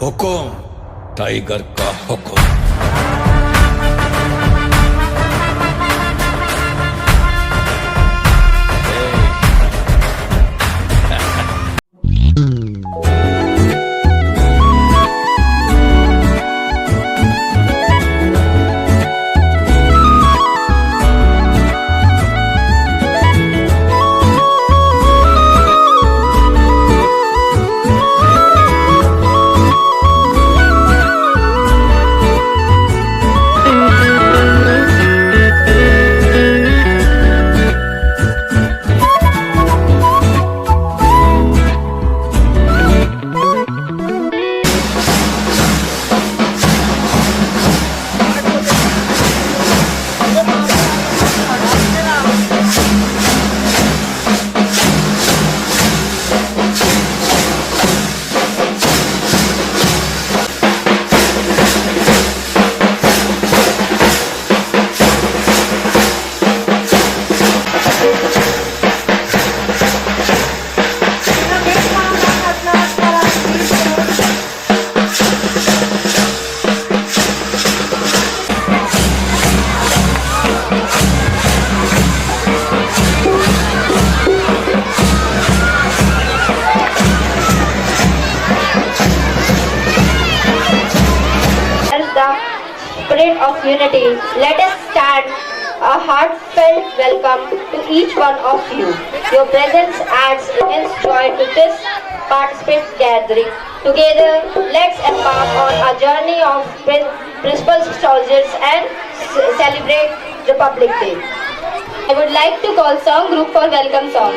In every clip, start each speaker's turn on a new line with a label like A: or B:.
A: हुकुम tiger का हुकुम।
B: Spirit of unity, let us stand a heartfelt welcome to each one of you. Your presence adds immense joy to this participant gathering. Together, let's embark on a journey of principles, soldiers, and celebrate Republic Day. I would like to call song group for welcome song.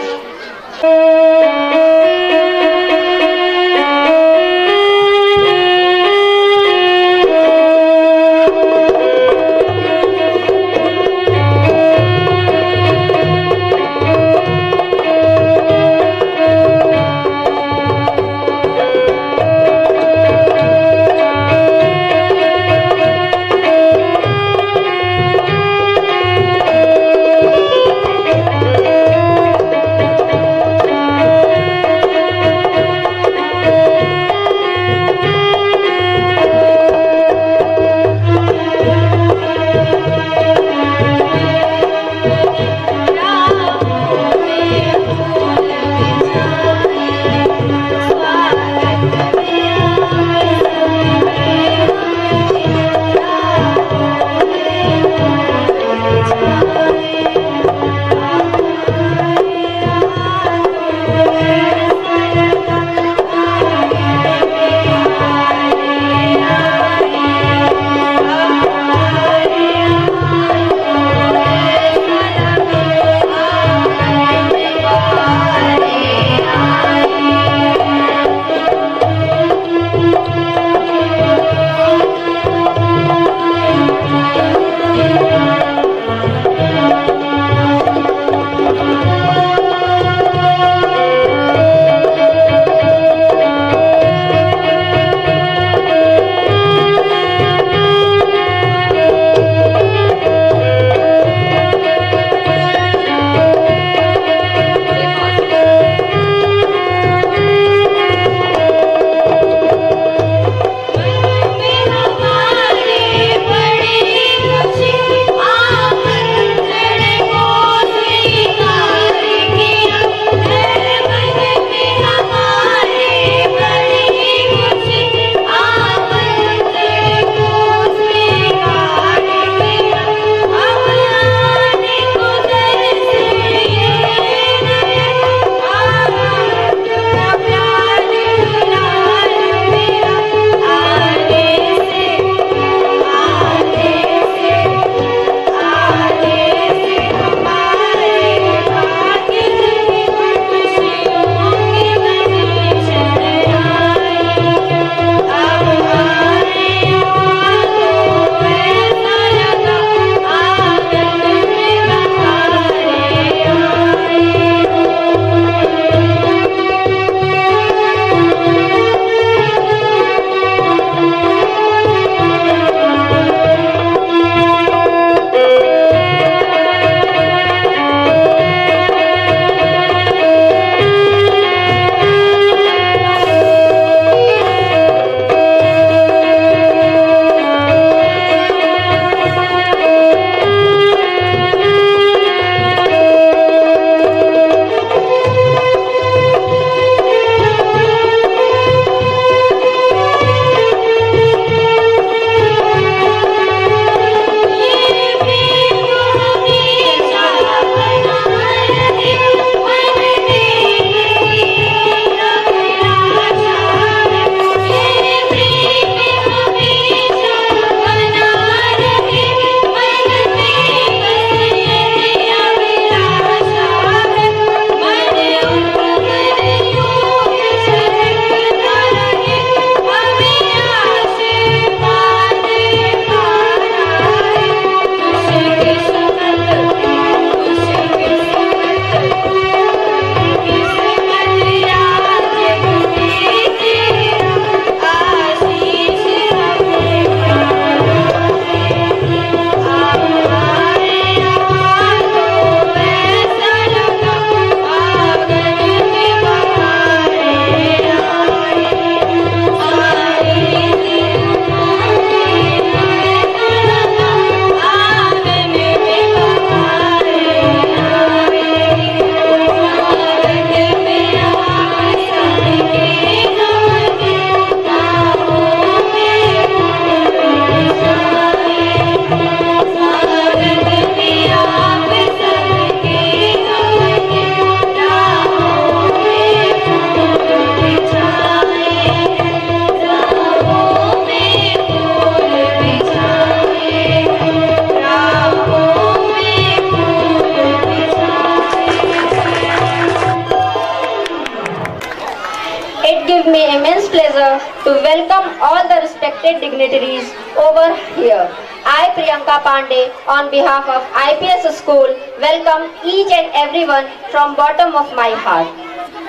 B: welcome all the respected dignitaries over here. I, Priyanka Pandey, on behalf of IPS School, welcome each and everyone from bottom of my heart.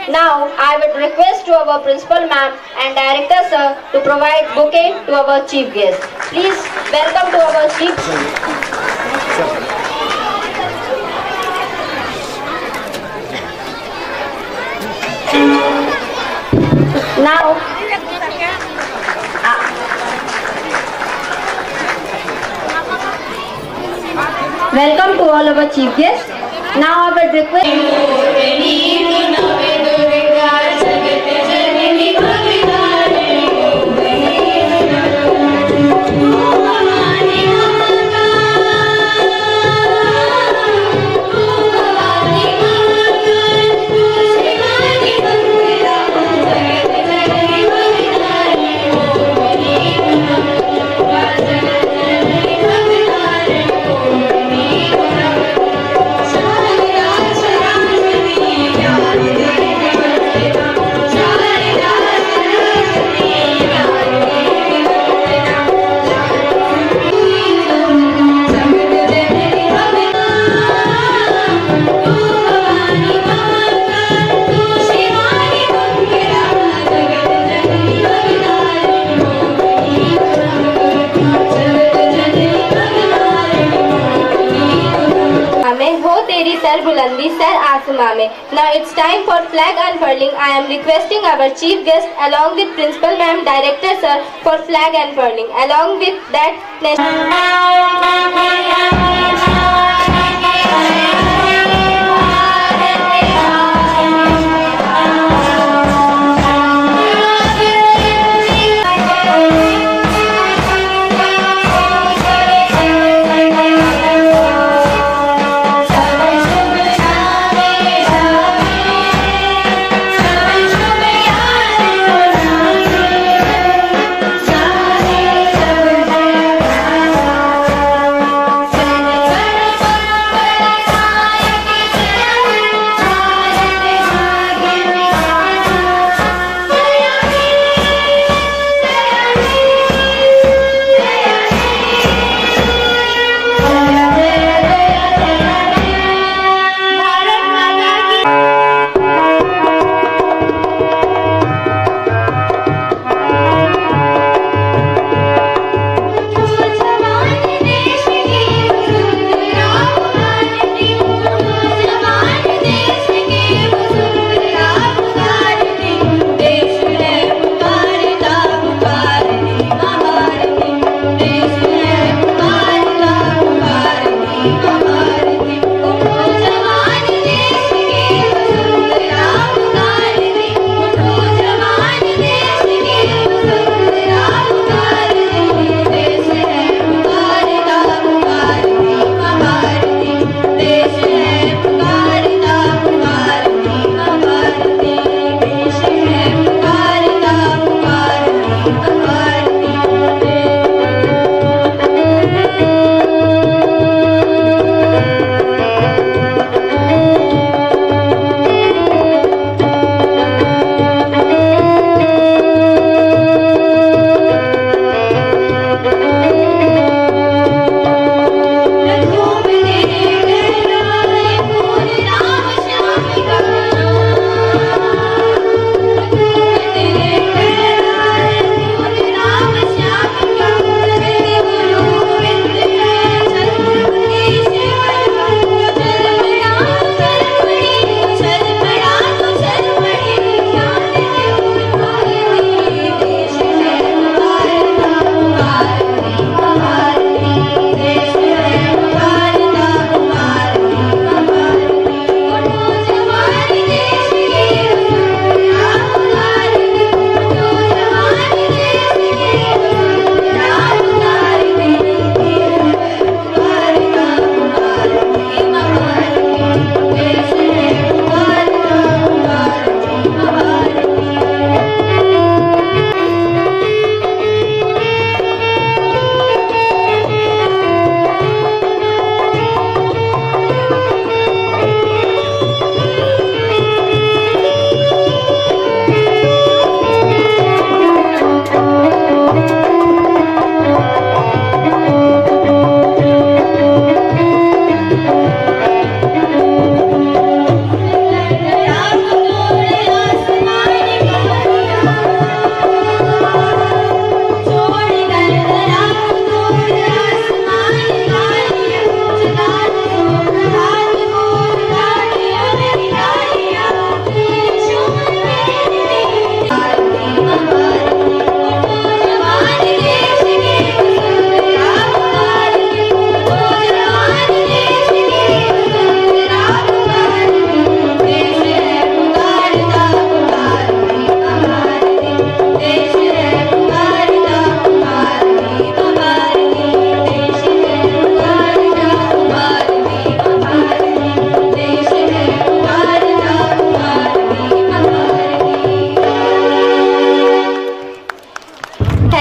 B: Now, I would request to our principal ma'am and director sir to provide bouquet to our chief guest. Please welcome to our chief. Now, welcome to all our chief guests. Now, I would request.
C: में हो तेरी sir बुलंदी sir आसमां में. Now it's time for flag unfurling. I am requesting our chief guest along with principal ma'am, director sir for flag unfurling. Along with that,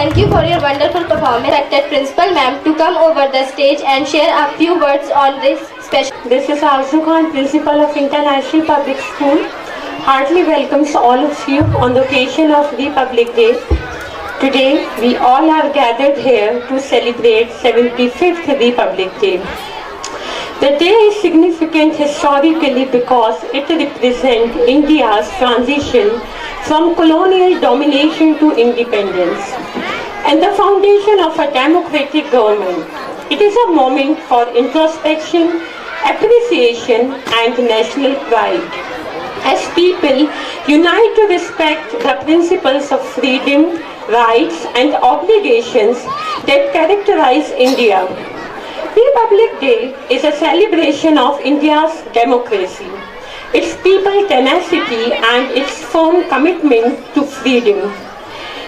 C: thank you for your wonderful performance. Respected Principal Ma'am to come over the stage and share a few words on this special.
D: This is Arzu Khan, Principal of International Public School. Heartily welcomes all of you on the occasion of Republic Day. Today, we all are gathered here to celebrate 75th Republic Day. The day is significant historically because it represents India's transition from colonial domination to independence and the foundation of a democratic government. It is a moment for introspection, appreciation, and national pride. As people unite to respect the principles of freedom, rights, and obligations that characterize India. Republic Day is a celebration of India's democracy, its people tenacity, and its firm commitment to freedom.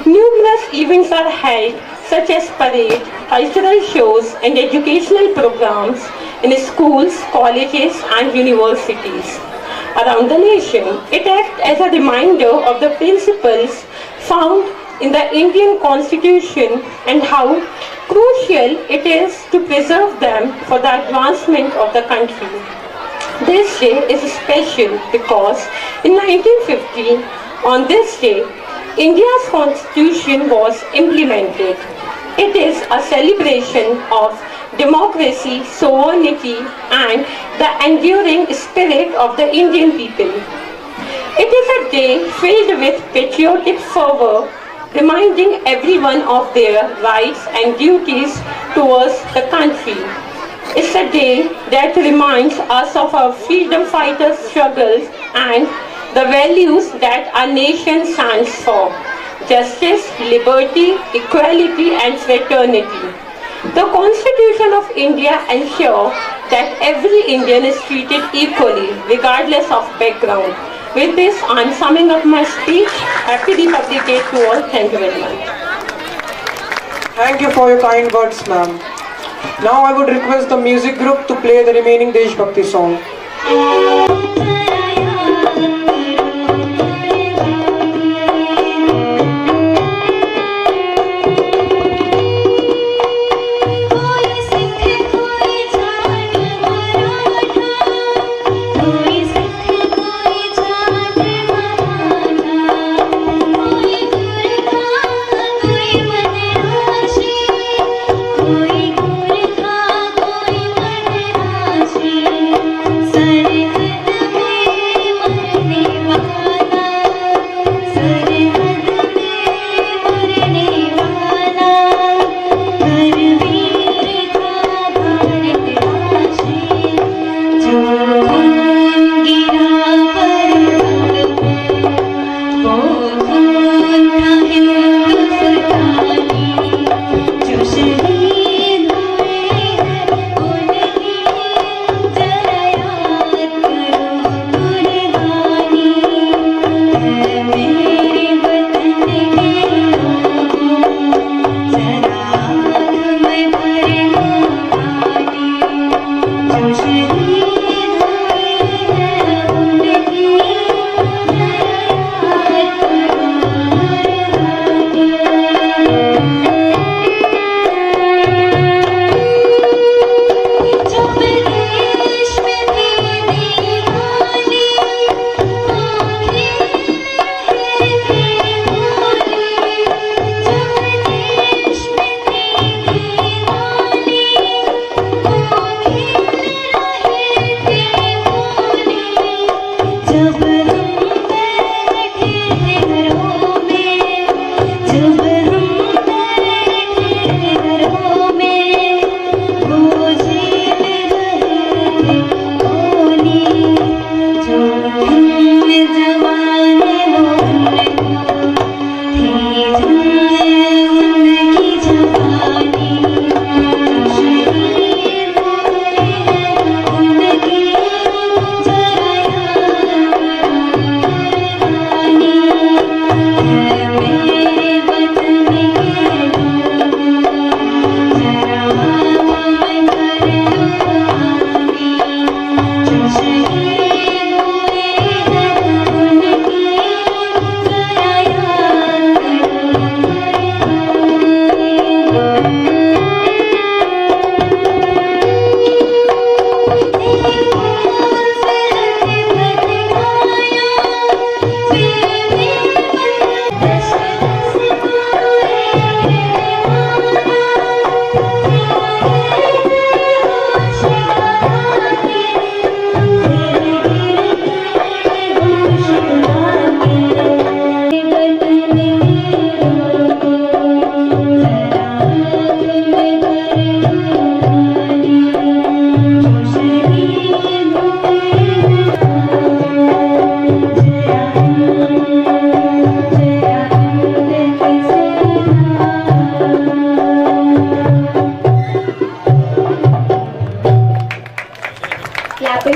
D: Numerous events are held, such as parade, cultural shows, and educational programs in schools, colleges, and universities around the nation. It acts as a reminder of the principles found in the Indian Constitution and how crucial it is to preserve them for the advancement of the country. This day is special because in 1950, on this day, India's Constitution was implemented. It is a celebration of democracy, sovereignty, and the enduring spirit of the Indian people. It is a day filled with patriotic fervor, reminding everyone of their rights and duties towards the country. It's a day that reminds us of our freedom fighters' struggles and the values that our nation stands for: justice, liberty, equality, and fraternity. The Constitution of India ensures that every Indian is treated equally, regardless of background. With this, I'm summing up my speech. Happy Republic Day to all. Thank you very much.
E: Thank you for your kind words, ma'am. Now I would request the music group to play the remaining Desh Bhakti song.
F: कोई गुर था कोई मन राशि, सर्ग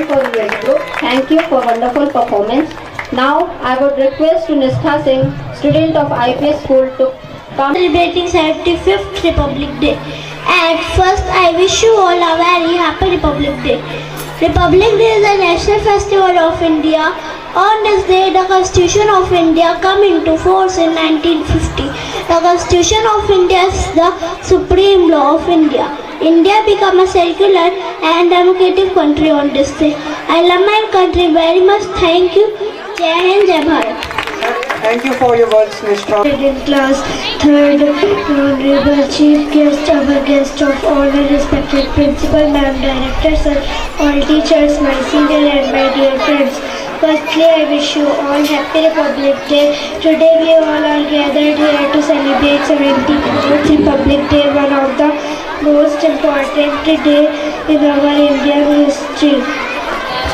B: student coordinator group. Thank you for wonderful performance. Now I would request to Nistha Singh, student of IPS school, to come.
F: Celebrating 75th Republic Day. And first, I wish you all a very happy Republic Day. Republic Day is a national festival of India. On this day, the Constitution of India came into force in 1950. The Constitution of India is the supreme law of India. India became a secular and democratic country on this day. I love my country very much. Thank you. Jai Hind, Jai Bharat.
E: Thank you for your words, Nishtha.
F: In class 3rd, Honorable Chief Guest, our guest of honor, respected Principal Ma'am, Director Sir, all teachers, my senior and my dear friends. Firstly, I wish you all happy Republic Day. Today we all are gathered here to celebrate 74th Republic Day, one of the most important day in our Indian history.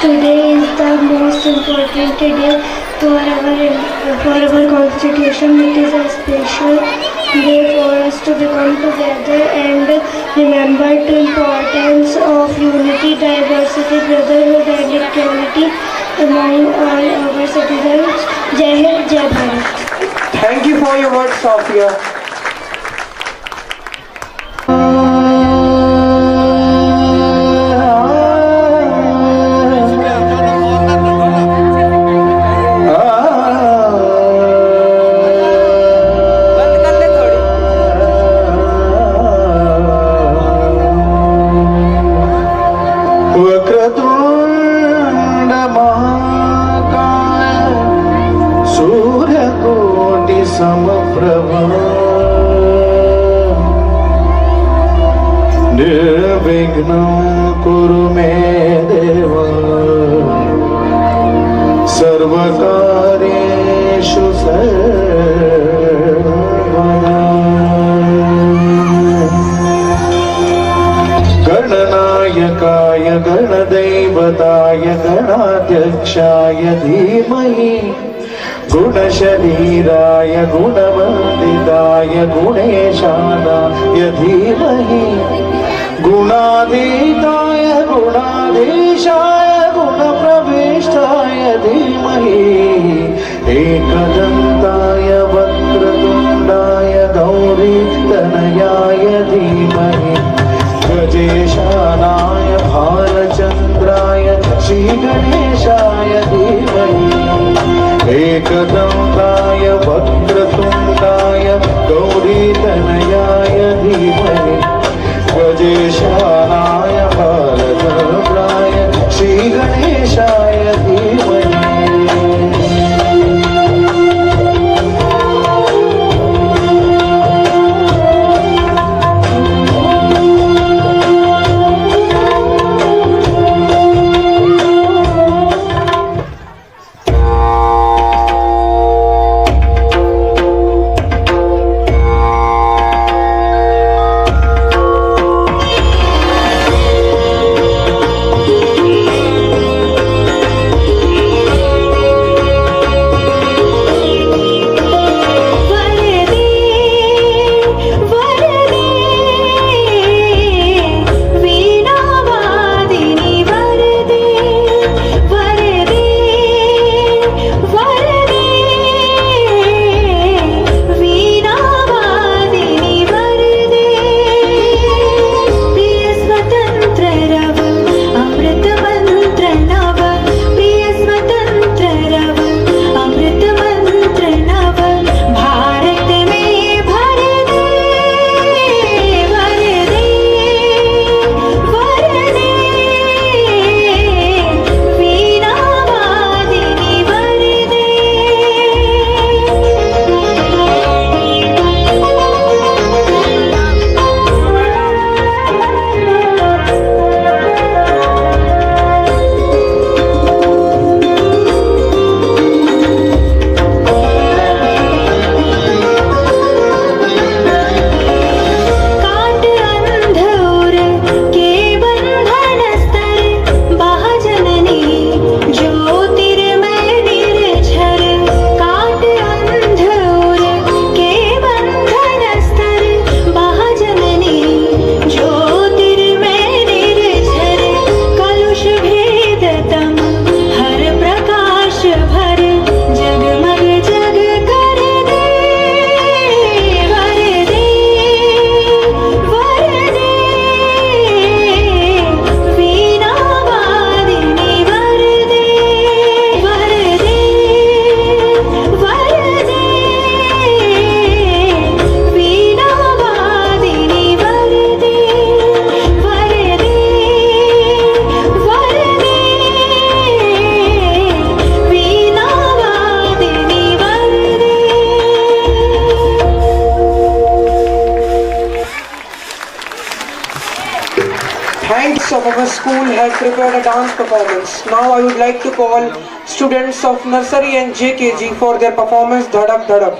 F: Today is the most important day for our constitution. It is a special day for us to come together and remember the importance of unity, diversity, brotherhood and equality among all our citizens. Jai Hind, Jai Bharat.
E: Thank you for your words, Sophia.
G: Vakratunda महाकाय सूर्यकोटि समप्रभ निर्विघ्नं कुरु मे देव सर्वकार्येषु सर्वदा गणनायकाय गणदैवताय गणाध्यक्षाय धीमहि गुणशरीराय गुणवन्दिताय गुणेशानाय धीमहि गुणातीताय गुणाधीशाय गुणप्रविष्टाय धीमहि एकदन्ताय वक्रतुण्डाय गौरीतनयाय धीमहि गजेशानाय भालचन्द्राय श्रीगणेशाय धीमहि एकदन्ताय वक्रतुण्डाय गौरीतनयाय धीमहि गजेशानाय भालचन्द्राय श्रीगणेशाय धीमहि
E: kids of our school had prepared a dance performance. Now I would like to call students of nursery and JKG for their performance Dhadak Dhadak.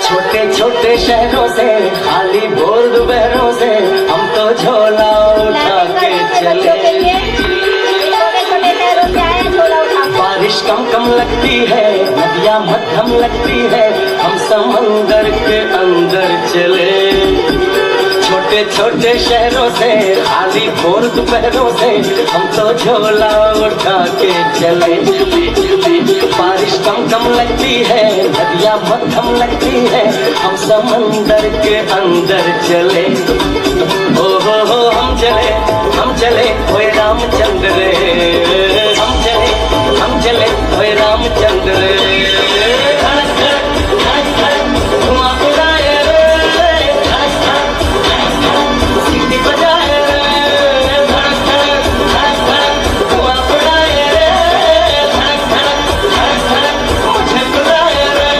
H: छोटे छोटे शहरों से खाली बोल दोपहरों से हम तो झोला उठा के चले। बारिश कम कम लगती है, नदियाँ मध्यम लगती है, हम समंदर के अंदर चले। छोटे छोटे शहरों से खाली भोर दोपहरों से हम तो झोला उठा के चले। बारिश कम कम लगती है, नदियाँ मध्यम लगती है, हम समंदर के अंदर चले। हो हम चले ओए रामचंद्र रे, हम चले ओए रामचंद्र रे। धड़क धड़क धड़क धड़क धुआं उड़ाए रे, धड़क धड़क धड़क धड़क सीटी बजाए रे। धड़क धड़क धड़क धड़क धुआं उड़ाए रे, धड़क धड़क धड़क धड़क मुझे बुलाए रे।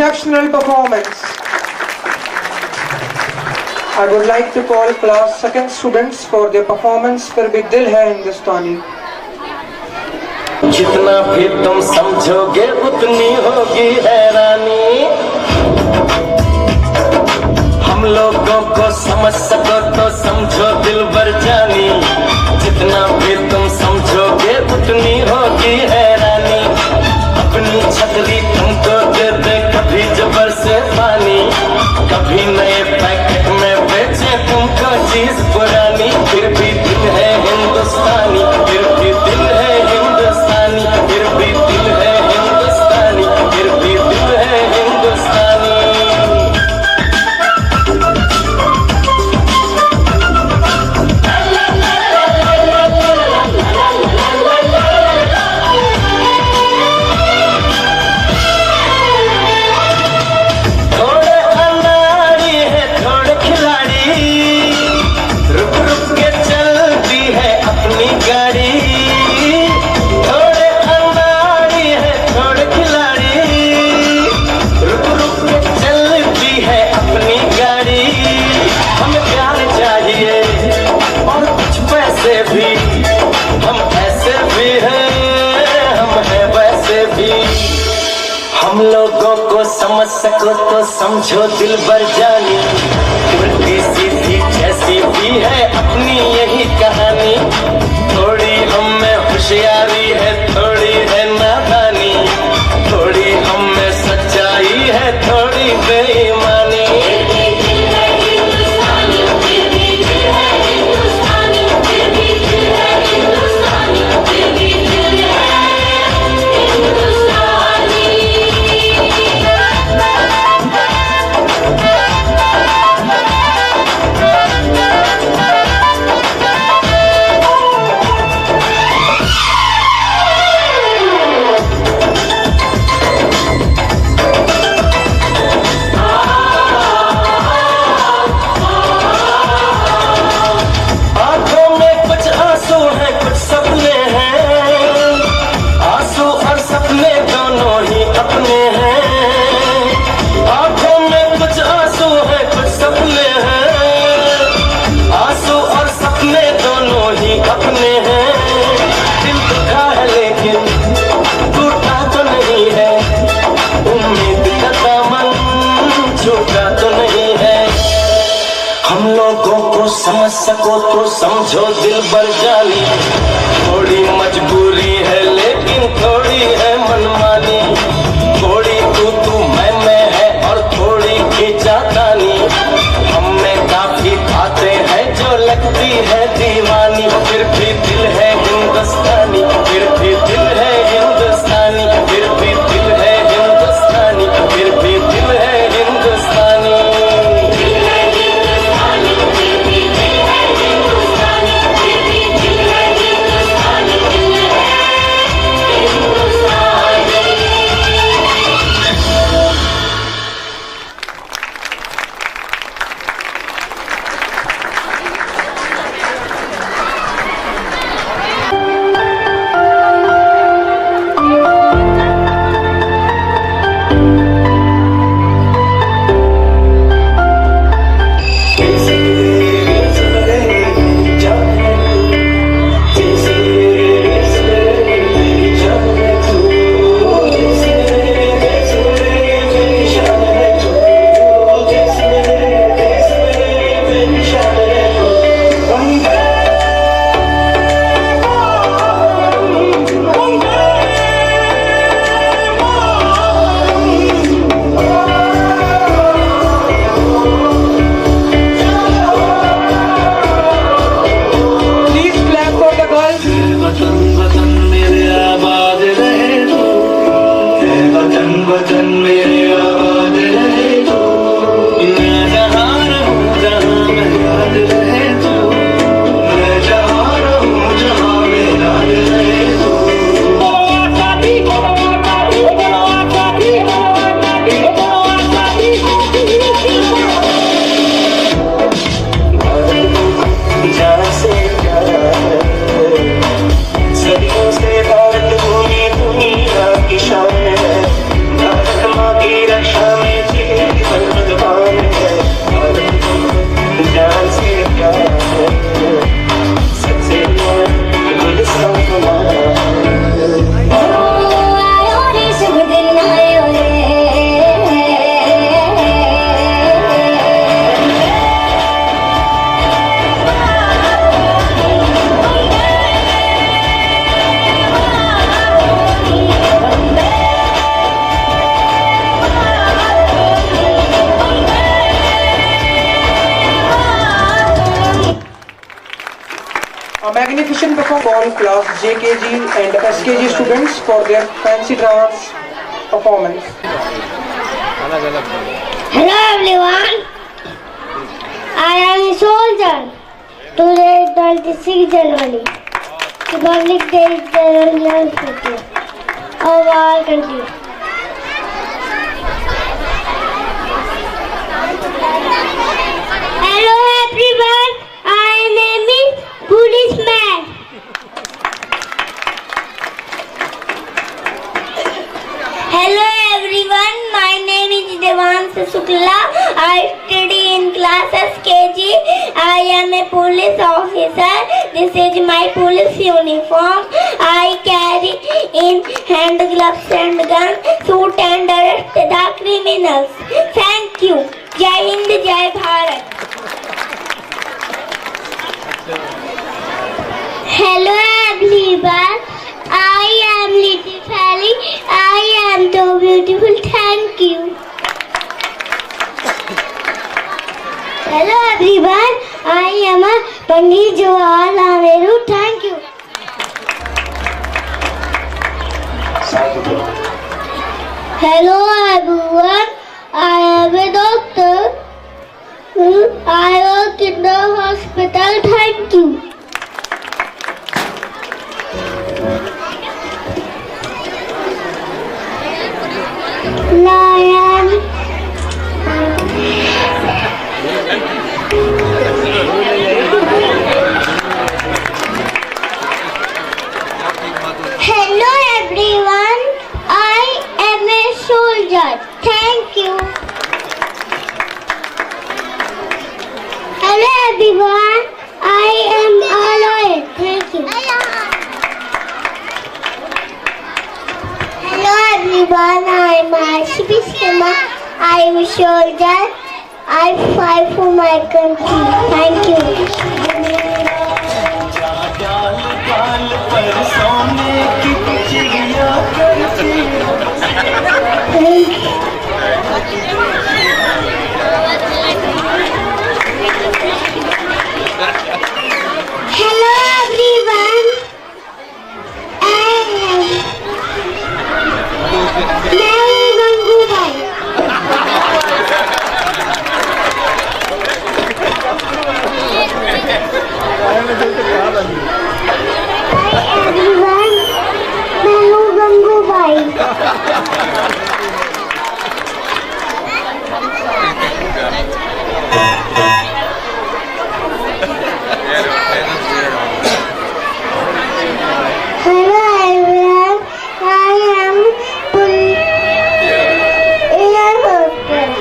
E: exceptional performance. I would like to call class second students for their performance फिर भी दिल है हिंदुस्तानी.
H: जितना भी तुम समझोगे उतनी होगी हैरानी, हम लोगों को समझ सको तो समझो दिल भर जानी, जितना भी तुम समझोगे उतनी होगी हैरानी, अपनी छतरी तुमको दे दे कभी जबर से पानी, कभी नए पैकेट में बेचे तुमको चीज पुरानी, फिर भी दिल है हिंदुस्तानी, फिर भी दिल है हिंदुस्तानी, फिर भी दिल है हिंदुस्तानी, फिर भी दिल है हिंदुस्तानी. हम लोगों को समझ सको तो समझो दिल भर जानी, उल्टी सीधी जैसी भी है अपनी यही कहानी, थोड़ी हम में होशियारी है थोड़ी है नादानी, थोड़ी हम में सच्चाई है थोड़ी बेईमानी. समझ सको तो समझो दिल भर जानी, थोड़ी मजबूरी है लेकिन थोड़ी है मनमानी, थोड़ी तू मैं है और थोड़ी खींचातानी, हम में काफी बातें हैं जो लगती है दीवानी, फिर भी दिल है हिंदुस्तानी, फिर भी दिल है हिंदुस्तानी, फिर भी दिल है हिंदुस्तानी, फिर भी दिल है हिंदुस्तानी.
F: Hindustani.
E: A magnificent performance all class JKG and SKG students for their fancy dance performance.
F: Hello everyone, I am a soldier. Today 26 January, Republic Day is celebrated of our country. Hello everyone, I am a policeman. Hello everyone, my name is Devans Shukla. I study in class SKG. I am a police officer. This is my police uniform. I carry in hand gloves and gun, suit and arrest the criminals. Thank you. Jai Hind, Jai Bharat. Hello everyone, I am Little Fairy. I am so beautiful, thank you. Hello everyone, I am a Pandit Jawaharlal Nehru, thank you. Hello everyone, I am a doctor. I work in the hospital, thank you. Lion. Hello everyone, I am a soldier. Thank you. Hello everyone, I am a lawyer. Thank you. Hello everyone, I am Arship Sharma. I am a soldier. I fight for my country. Thank you. Hello everyone. I am Gangubai. Hi everyone. मैं हूँ Gangubai. Hello everyone, I am Air Hostess.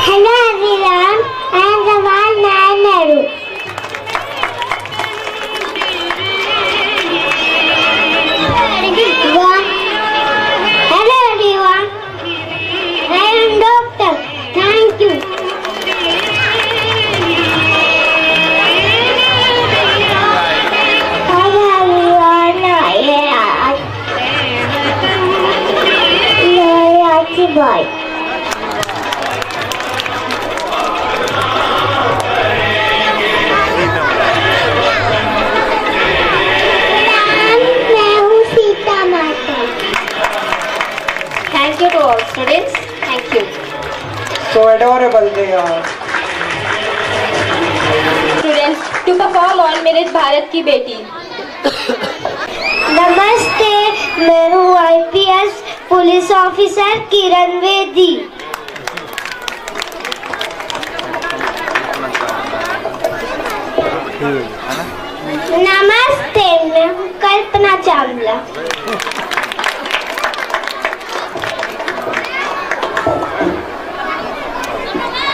F: Hello everyone, I am Jawaharlal Nehru. Hello everyone, I am doctor. Thank you. Hello everyone, I am boy.
C: Thank you to all students. Thank you.
E: So adorable they are.
C: Students, to perform on मेरे भारत की बेटी.
F: नमस्ते, मैं हूँ IPS police officer Kiran Bedi. नमस्ते, मैं हूँ कल्पना चावला.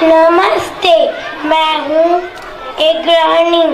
F: नमस्ते, मैं हूँ एक गृहिणी.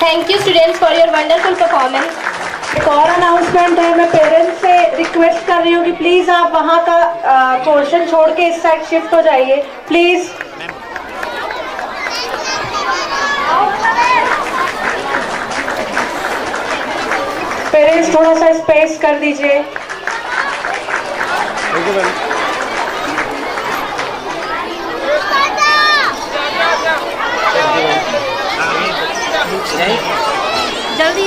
C: Thank you students for your wonderful performance.
D: एक और अनाउंसमेंट है, मैं पेरेंट्स से रिक्वेस्ट कर रही हूँ कि प्लीज आप वहाँ का पोर्शन छोड़ के इस साइड शिफ्ट हो जाइए प्लीज। पेरेंट्स थोड़ा सा स्पेस कर दीजिए।
C: जल्दी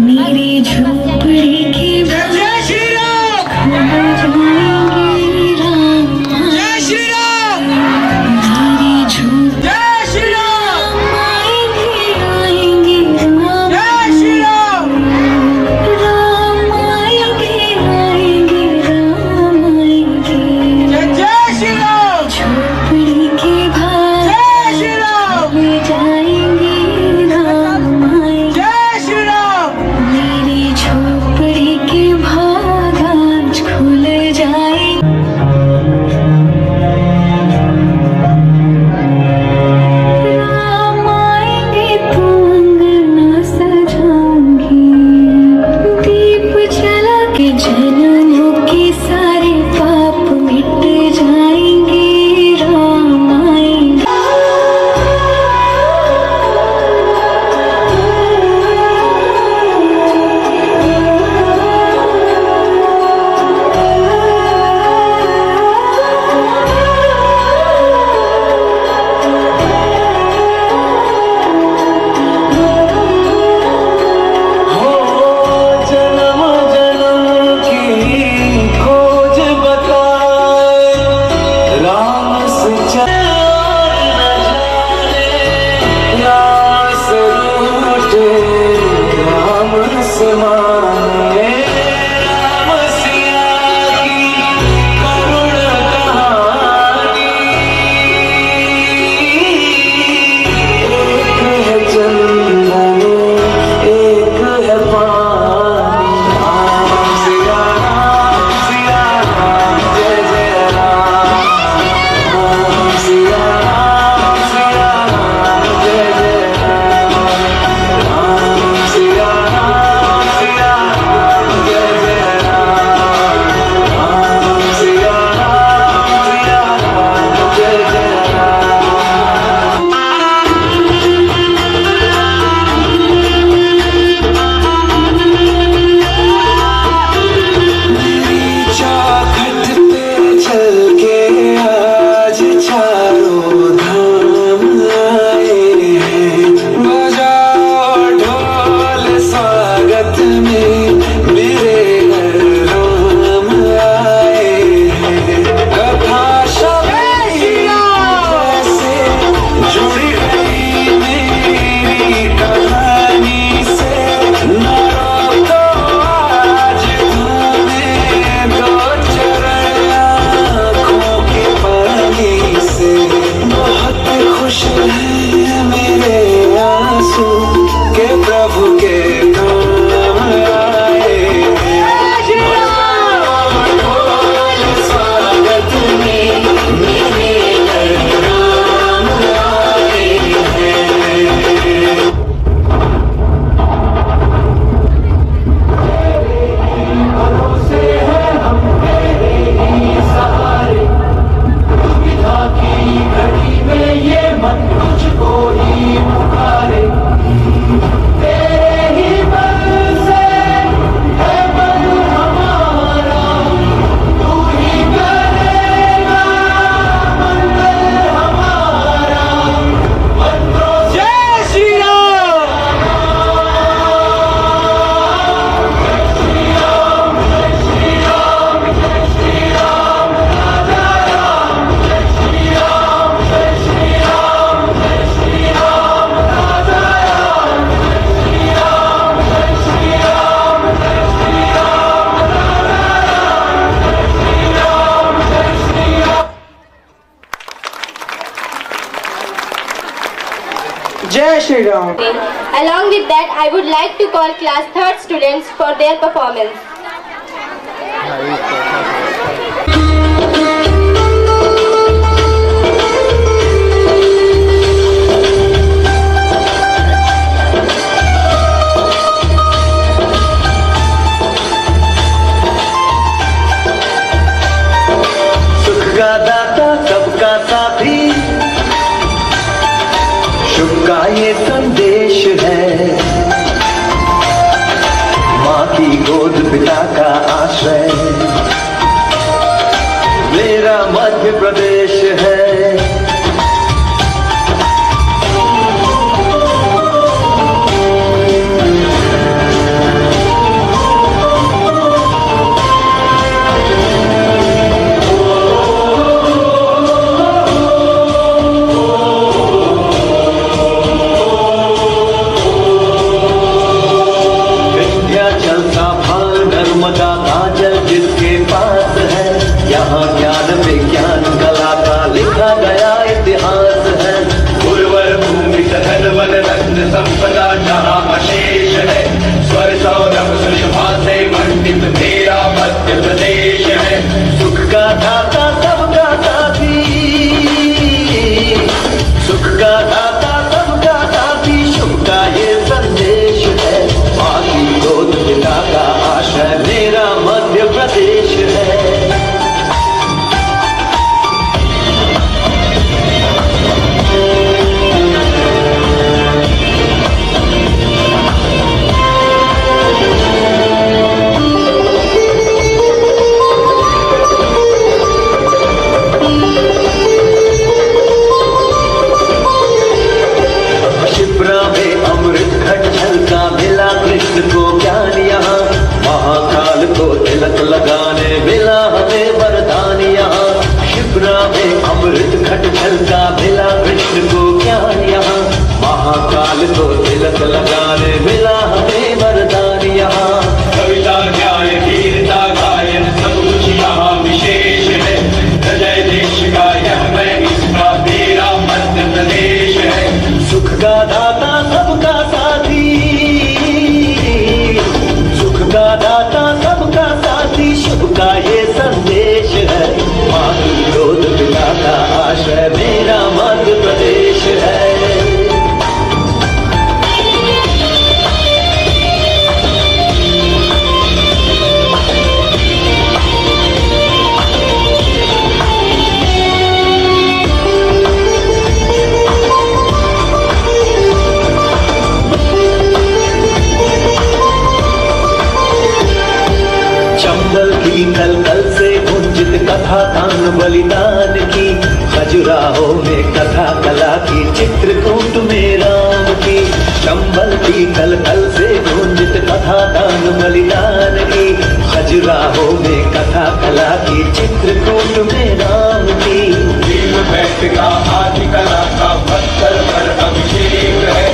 F: मेरी झोपड़ी की जय श्री राम जय श्री राम मेरी झोपड़ी जय Shri Ram
E: round.
C: Along with that, I would like to call class 3rd students for their performance.
G: सुख का दाता सबका साथी, शुभ का ये संदेश है। माँ की गोद पिता का आश्रय, मेरा मध्य प्रदेश है। नर्मदा का जल जिसके पास है, यहाँ ज्ञान विज्ञान कला का लिखा गया इतिहास है। उर्वर भूमि सघन वन रत्न संपदा जहाँ अशेष है, स्वर सौरभ सुषमा से मंडित मेरा मध्य प्रदेश है। सुख का दाता सबका साथी, सुख का दाता सबका साथी, शुभ का ये संदेश है। माँ की गोद पिता का आश्रय, मेरा मध्य प्रदेश है। शिप्रा में अमृत घट झलका, मिला कृष्ण को ज्ञान यहाँ। महाकाल को तिलक लगाने मिला हमें वरदान यहाँ। शिप्रा में अमृत घट झलका, मिला कृष्ण को ज्ञान यहाँ। महाकाल को तिलक लगाने मिला हमें वरदान यहाँ। कविता न्याय वीरता गायन सब कुछ यहाँ विशेष है। जय देश का यह मैं इसका मेरा मध्य प्रदेश है। सुख का दाता सबका साथी, सुख का दाता सबका साथी, शुभ का ये संदेश है। माँ की गोद पिता का आश्रय, मेरा मध्य प्रदेश है। चंबल की कल कल से गुंजित कथा दान बलिदान की, खजुराहो में कथा कला की, चित्रकूट में राम की। चंबल की कल कल से गुंजित कथा दान बलिदान की, खजुराहो में कथा कला की, चित्रकूट में राम की। भीम का आदि कला का पत्थर पर अभिषेक है।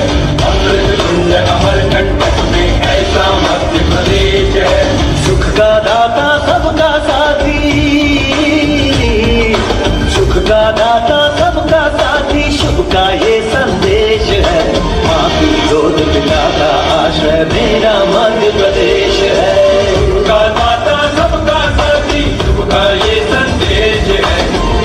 G: अमृत कुंज अमरकंटक में ऐसा मध्य प्रदेश है। सुख का दाता सबका साथी, सुख का दाता सबका साथी, शुभ का ये संदेश है। माँ की गोद पिता का आश्रय, मेरा मध्य प्रदेश है। सुख का दाता सबका साथी, शुभ का ये संदेश है।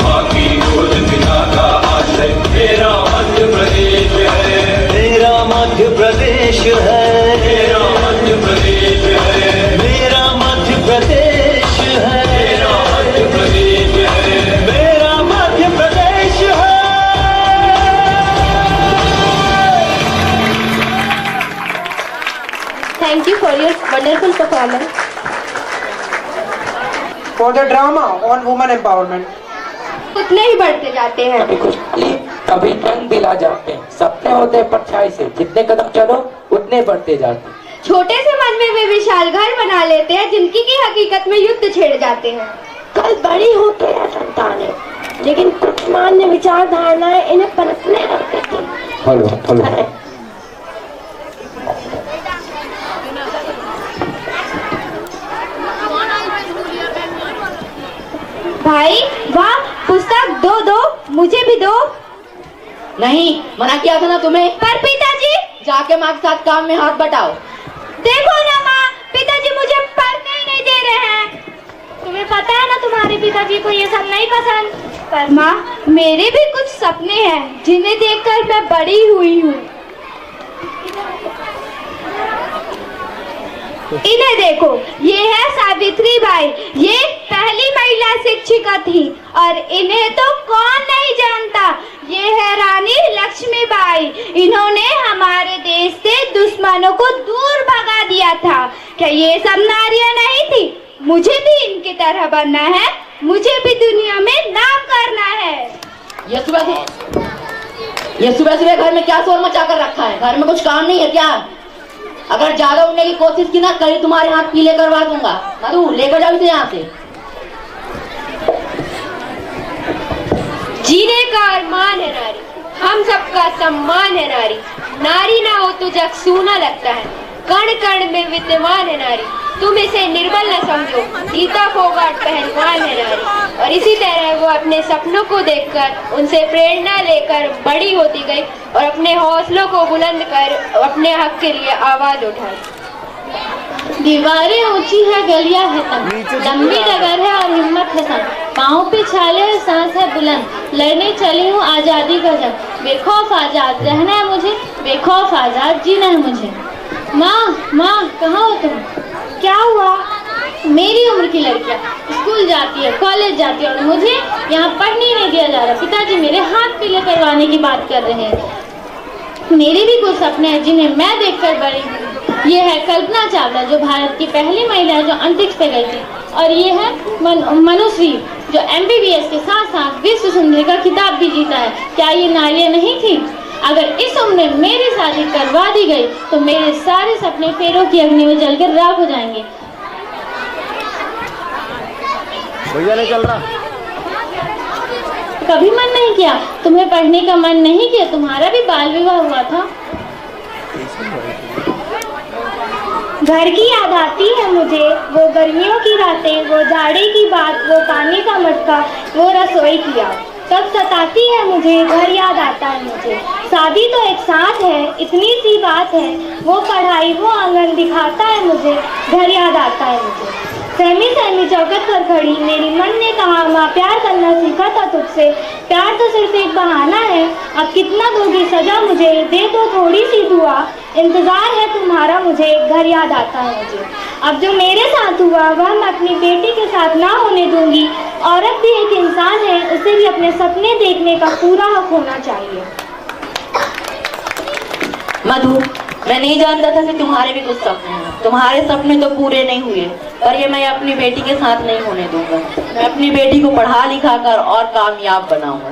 G: माँ की गोद पिता का आश्रय, मेरा मध्य प्रदेश है। मेरा मध्य प्रदेश है, मेरा मध्य प्रदेश है, मेरा मध्य प्रदेश है, मेरा मध्य प्रदेश है, मेरा मध्य प्रदेश है।
C: Thank you for your wonderful performance.
E: For the drama on women empowerment.
C: उतने ही बढ़ते जाते हैं।
I: कभी खुशहाली कभी रंग दिला जाते हैं। सपने होते हैं परछाई से, जितने कदम चलो उतने बढ़ते जाते हैं।
C: छोटे से मन में वे विशाल घर बना लेते हैं, जिनकी की हकीकत में युद्ध छेड़ जाते हैं।
F: कल बड़ी होते हैं संतानें, लेकिन कुछ मान्य विचारधारणाएं इन्हें पनपने रख देती।
I: हेलो हेलो
C: भाई वाह, पुस्तक दो मुझे भी दो।
J: नहीं, मना किया था ना तुम्हें।
C: पर पिताजी जाके माँ के साथ काम में हाथ बटाओ। देखो ना माँ, पिताजी मुझे पढ़ने ही नहीं दे रहे हैं। तुम्हें पता है ना तुम्हारे पिताजी को ये सब नहीं पसंद। पर माँ, मेरे भी कुछ सपने हैं जिन्हें देखकर मैं बड़ी हुई हूँ। इन्हें देखो, ये है सावित्री बाई, ये पहली महिला शिक्षिका थी। और इन्हें तो कौन नहीं जानता, ये है रानी लक्ष्मीबाई। इन्होंने हमारे देश से दुश्मनों को दूर भगा दिया था। क्या ये सब नारियां नहीं थी? मुझे भी इनकी तरह बनना है, मुझे भी दुनिया में नाम करना है। ये सुबह सुबह घर में क्या शोर मचा कर रखा है? घर में कुछ काम नहीं है क्या? अगर ज्यादा उड़ने की कोशिश की ना, कल तुम्हारे हाथ पीले करवा दूंगा। मधु, लेकर जाओ इसे यहाँ से। जीने का अरमान है नारी, हम सबका सम्मान है नारी। नारी ना हो तो जग सूना लगता है, कण कण में विद्यमान है नारी। तुम इसे निर्बल न समझो, गीता फोगाट पहलवान है नारी। और इसी तरह वो अपने सपनों को देखकर उनसे प्रेरणा लेकर बड़ी होती गई और अपने हौसलों को बुलंद कर अपने हक के लिए आवाज उठाई। दीवारें ऊंची है, गलियां है तंग, लंबी डगर है और हिम्मत है संग, पाँव पे छाले है, सांस है बुलंद, लड़ने चली हूँ आजादी का जंग। बेखौफ आजाद रहना है मुझे, बेखौफ आजाद जीना है मुझे। माँ, माँ कहाँ हो तुम? क्या हुआ? मेरी उम्र की लड़कियाँ स्कूल जाती है, कॉलेज जाती है और मुझे यहाँ पढ़ने नहीं दिया जा रहा। पिताजी मेरे हाथ पीले करवाने की बात कर रहे हैं। मेरे भी कुछ सपने हैं जिन्हें मैं देखकर बड़ी हूँ। ये है कल्पना चावला, जो भारत की पहली महिला है जो अंतरिक्ष पे गई थी। और ये है मनुश्री, जो MBBS के साथ साथ विश्व सुंदरी का खिताब भी जीता है। क्या ये नारियाँ नहीं थी? अगर इस उम्र में मेरी शादी करवा दी गई तो मेरे सारे सपने फेरों की अग्नि में जलकर राख हो जाएंगे।
J: भैया नहीं चल रहा।
C: कभी मन नहीं किया? तुम्हें पढ़ने का मन नहीं किया? तुम्हारा भी बाल विवाह हुआ था। घर की याद आती है मुझे, वो गर्मियों की रातें, वो जाड़े की बात, वो पानी का मटका, वो रसोई की याद। तब सताती है मुझे, घर याद आता है मुझे। शादी तो एक साथ है, इतनी सी बात है, वो पढ़ाई वो आंगन दिखाता है मुझे, घर याद आता है मुझे। सहमी सहमी चौखट पर खड़ी मेरी मन ने कहा, माँ प्यार करना सीखा था तुझसे, प्यार तो सिर्फ एक बहाना है। अब कितना दोगी सजा मुझे, दे दो थोड़ी सी दुआ, इंतजार है तुम्हारा मुझे, घर याद आता है मुझे। अब जो मेरे साथ हुआ वह मैं अपनी बेटी के साथ ना होने दूंगी। औरत भी एक इंसान है, उसे भी अपने सपने देखने का पूरा हक होना चाहिए।
K: मधु, मैं नहीं जानता था कि तुम्हारे भी कुछ सपने हैं। तुम्हारे सपने तो पूरे नहीं हुए, पर ये मैं अपनी बेटी के साथ नहीं होने दूंगा। मैं अपनी बेटी को पढ़ा लिखा कर और कामयाब बनाऊंगा।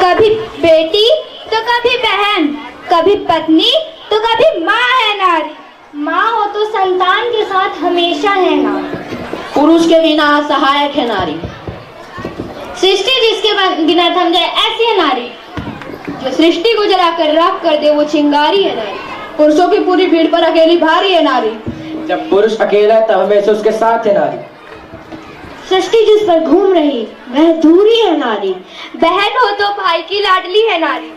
C: कभी बेटी तो कभी बहन, कभी पत्नी तो कभी माँ है नारी। माँ हो तो संतान के साथ हमेशा है नारी।
K: पुरुष के बिना सहायक है नारी।
C: सृष्टि जिसके बिना थम जाए ऐसी है नारी।
B: जो सृष्टि को जलाकर राख कर दे वो चिंगारी है नारी। पुरुषों की पूरी भीड़ पर अकेली भारी है नारी।
I: जब पुरुष अकेला है तब हमेशा उसके साथ है नारी।
C: सृष्टि जिस पर घूम रही वह दूरी है नारी।
B: बहन हो तो भाई की लाडली है नारी।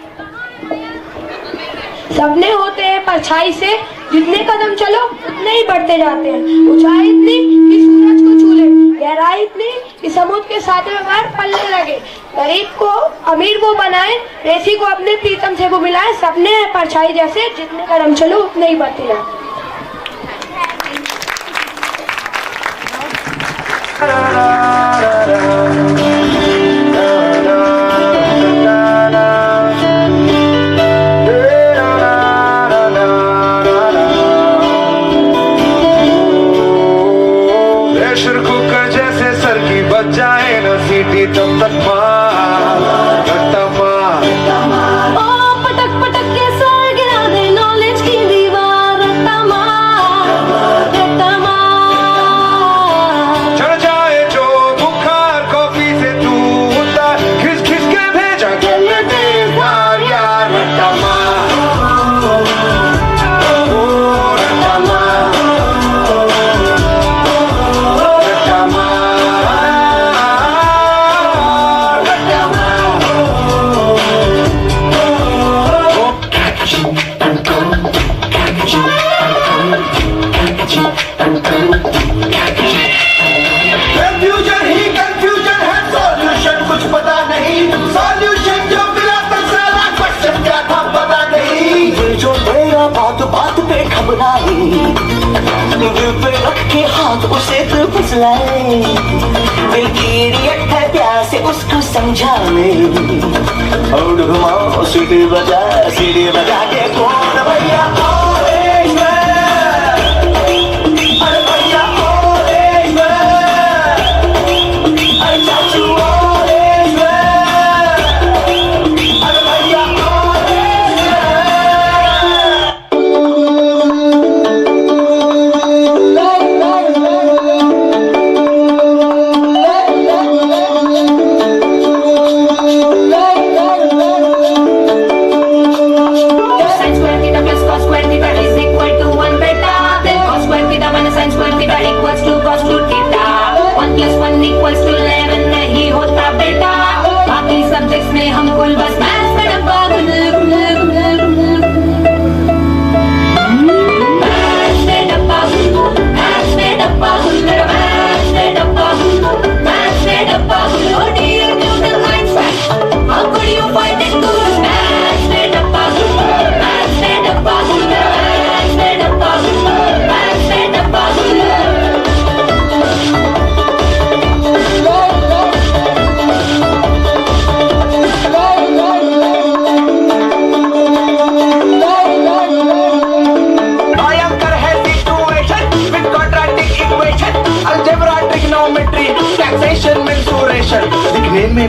B: सपने होते हैं परछाई से, जितने कदम चलो उतने ही बढ़ते जाते हैं। ऊंचाई इतनी कि सूरज को छू ले, गहराई इतनी कि समुद्र के सातवें बार पलने लगे। गरीब को अमीर वो बनाए, रेसी को अपने प्रीतम से वो मिलाए। सपने हैं परछाई जैसे, जितने कदम चलो उतने ही बढ़ते जाते।
J: प्रेशर कुकर जैसे सर की बच जाए ना सीटी तब तक
C: पटक पटक के सर गिरा दे नॉलेज की दीवार।
J: चढ़ जाए जो
H: दिल पे रख के हाथ उसे तो फुसलाए, दिल की इडियट है प्यार से उसको समझाने। और घुमाओ सीढ़ी बजा के कौन भैया ऑरेंज मैन, अरे भैया ऑरेंज मैन, अरे चाचू ऑरेंज मैन, अरे भैया ऑरेंज